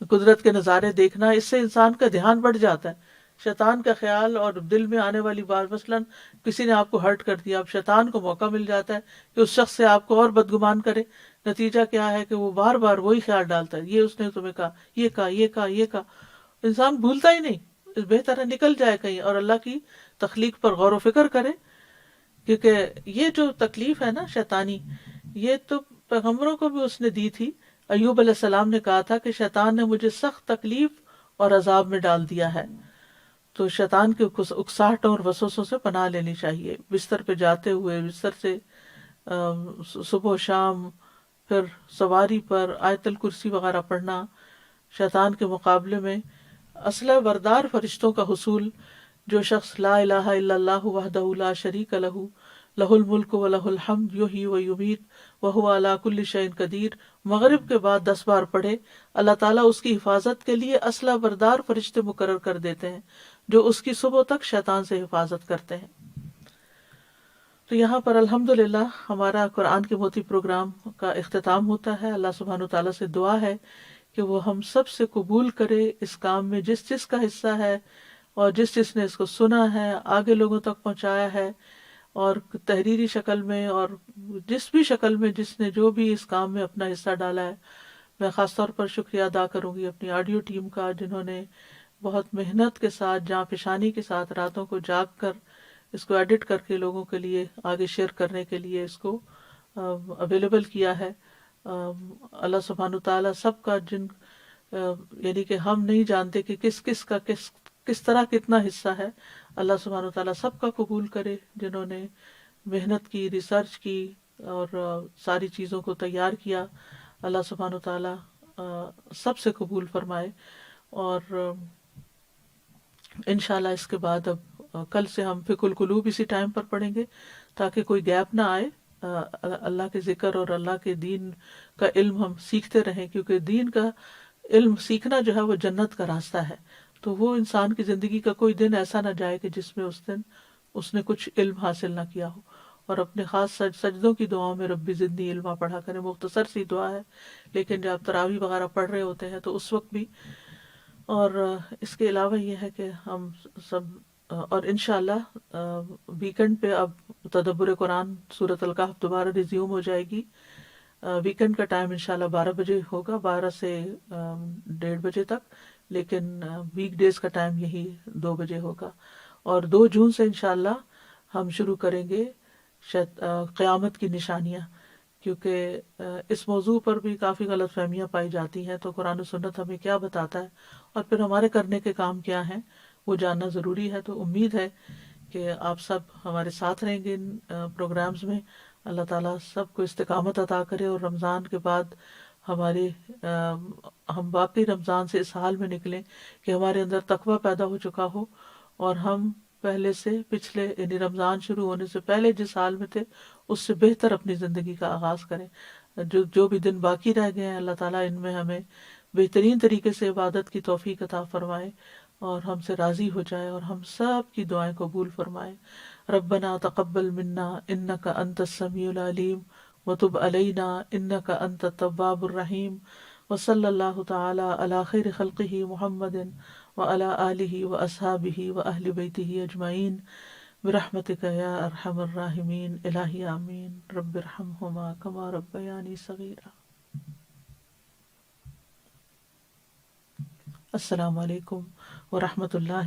قدرت کے نظارے دیکھنا، اس سے انسان کا دھیان بڑھ جاتا ہے۔ شیطان کا خیال اور دل میں آنے والی بات، مثلاً کسی نے آپ کو ہرٹ کر دیا، اب شیطان کو موقع مل جاتا ہے کہ اس شخص سے آپ کو اور بدگمان کرے۔ نتیجہ کیا ہے کہ وہ بار بار وہی خیال ڈالتا ہے، یہ اس نے تمہیں کہا، یہ کہا، یہ کہا، یہ کہا۔ انسان بھولتا ہی نہیں، بہتر ہے نکل جائے کہیں اور اللہ کی تخلیق پر غور و فکر کرے، کیونکہ یہ جو تکلیف ہے نا شیطانی، یہ تو پیغمبروں کو بھی اس نے دی تھی۔ ایوب علیہ السلام نے کہا تھا کہ شیطان نے مجھے سخت تکلیف اور عذاب میں ڈال دیا ہے۔ تو شیطان کے اکساہٹوں اور وسوسوں سے پناہ لینی چاہیے، بستر پہ جاتے ہوئے، بستر سے صبح و شام، پھر سواری پر آیت الکرسی وغیرہ پڑھنا۔ شیطان کے مقابلے میں اسلحہ بردار فرشتوں کا حصول، جو شخص لا الہ الا اللہ وحدہ لا شریک لہ لہ الملک و لہ الحمد یحیی و یمیت وہو علی کل شیء قدیر، مغرب کے بعد 10 بار پڑھے، اللہ تعالیٰ اس کی حفاظت کے لیے اسلحہ بردار فرشتے مقرر کر دیتے ہیں جو اس کی صبح تک شیطان سے حفاظت کرتے ہیں۔ تو یہاں پر الحمدللہ ہمارا قرآن کے موتی پروگرام کا اختتام ہوتا ہے۔ اللہ سبحانہ و تعالیٰ سے دعا ہے کہ وہ ہم سب سے قبول کرے اس کام میں جس جس کا حصہ ہے، اور جس نے اس کو سنا ہے، آگے لوگوں تک پہنچایا ہے، اور تحریری شکل میں اور جس بھی شکل میں جس نے جو بھی اس کام میں اپنا حصہ ڈالا ہے۔ میں خاص طور پر شکریہ ادا کروں گی اپنی آڈیو ٹیم کا، جنہوں نے بہت محنت کے ساتھ، جاں فشانی کے ساتھ راتوں کو جاگ کر اس کو ایڈٹ کر کے لوگوں کے لیے آگے شیئر کرنے کے لیے اس کو اویلیبل کیا ہے۔ اللہ سبحانہ تعالیٰ سب کا یعنی کہ ہم نہیں جانتے کہ کس طرح کتنا حصہ ہے، اللہ سبحانہ تعالیٰ سب کا قبول کرے، جنہوں نے محنت کی، ریسرچ کی اور ساری چیزوں کو تیار کیا۔ اللہ سبحانہ تعالیٰ سب سے قبول فرمائے۔ اور انشاءاللہ اس کے بعد اب کل سے ہم فقہ القلوب اسی ٹائم پر پڑھیں گے تاکہ کوئی گیپ نہ آئے۔ اللہ کے ذکر اور اللہ کے دین کا علم ہم سیکھتے رہیں، کیونکہ دین کا علم سیکھنا جو ہے وہ جنت کا راستہ ہے۔ تو وہ انسان کی زندگی کا کوئی دن ایسا نہ جائے کہ جس میں اس دن اس نے کچھ علم حاصل نہ کیا ہو۔ اور اپنے خاص سجدوں کی دعاؤں میں ربی زدنی علما پڑھا کریں، مختصر سی دعا ہے، لیکن جب آپ تراویح وغیرہ پڑھ رہے ہوتے ہیں تو اس وقت بھی۔ اور اس کے علاوہ یہ ہے کہ ہم سب اور انشاءاللہ ویکنڈ پہ اب تدبر قرآن سورۃ الکہف دوبارہ ریزیوم ہو جائے گی۔ ویکنڈ کا ٹائم انشاءاللہ 12 بجے ہوگا، 12 سے 1:30 بجے تک، لیکن ویک ڈیز کا ٹائم یہی 2 بجے ہوگا۔ اور 2 جون سے انشاءاللہ ہم شروع کریں گے قیامت کی نشانیاں، کیونکہ اس موضوع پر بھی کافی غلط فہمیاں پائی جاتی ہیں، تو قرآن و سنت ہمیں کیا بتاتا ہے اور پھر ہمارے کرنے کے کام کیا ہیں وہ جاننا ضروری ہے۔ تو امید ہے کہ آپ سب ہمارے ساتھ رہیں گے ان پروگرامز میں۔ اللہ تعالیٰ سب کو استقامت عطا کرے، اور رمضان کے بعد ہم واقعی رمضان سے اس حال میں نکلیں کہ ہمارے اندر تقویٰ پیدا ہو چکا ہو، اور ہم پہلے سے پچھلے یعنی رمضان شروع ہونے سے پہلے جس حال میں تھے اس سے بہتر اپنی زندگی کا آغاز کریں۔ جو بھی دن باقی رہ گئے ہیں، اللہ تعالیٰ ان میں ہمیں بہترین طریقے سے عبادت کی توفیق عطا فرمائے اور ہم سے راضی ہو جائے، اور ہم سب کی دعائیں قبول فرمائے۔ ربنا تقبل منا انک انت السمیع العلیم وتب علینا انک انت التواب الرحیم، وصلی اللہ تعالی علی خیر خلقہ محمد وعلی آلہ واصحابہ واہل بیتہ اجمعین برحمتک یا ارحم الراحمین۔ الہی آمین۔ رب ارحمہما کما ربیانی صغیرا۔ السلام علیکم ورحمۃ اللہ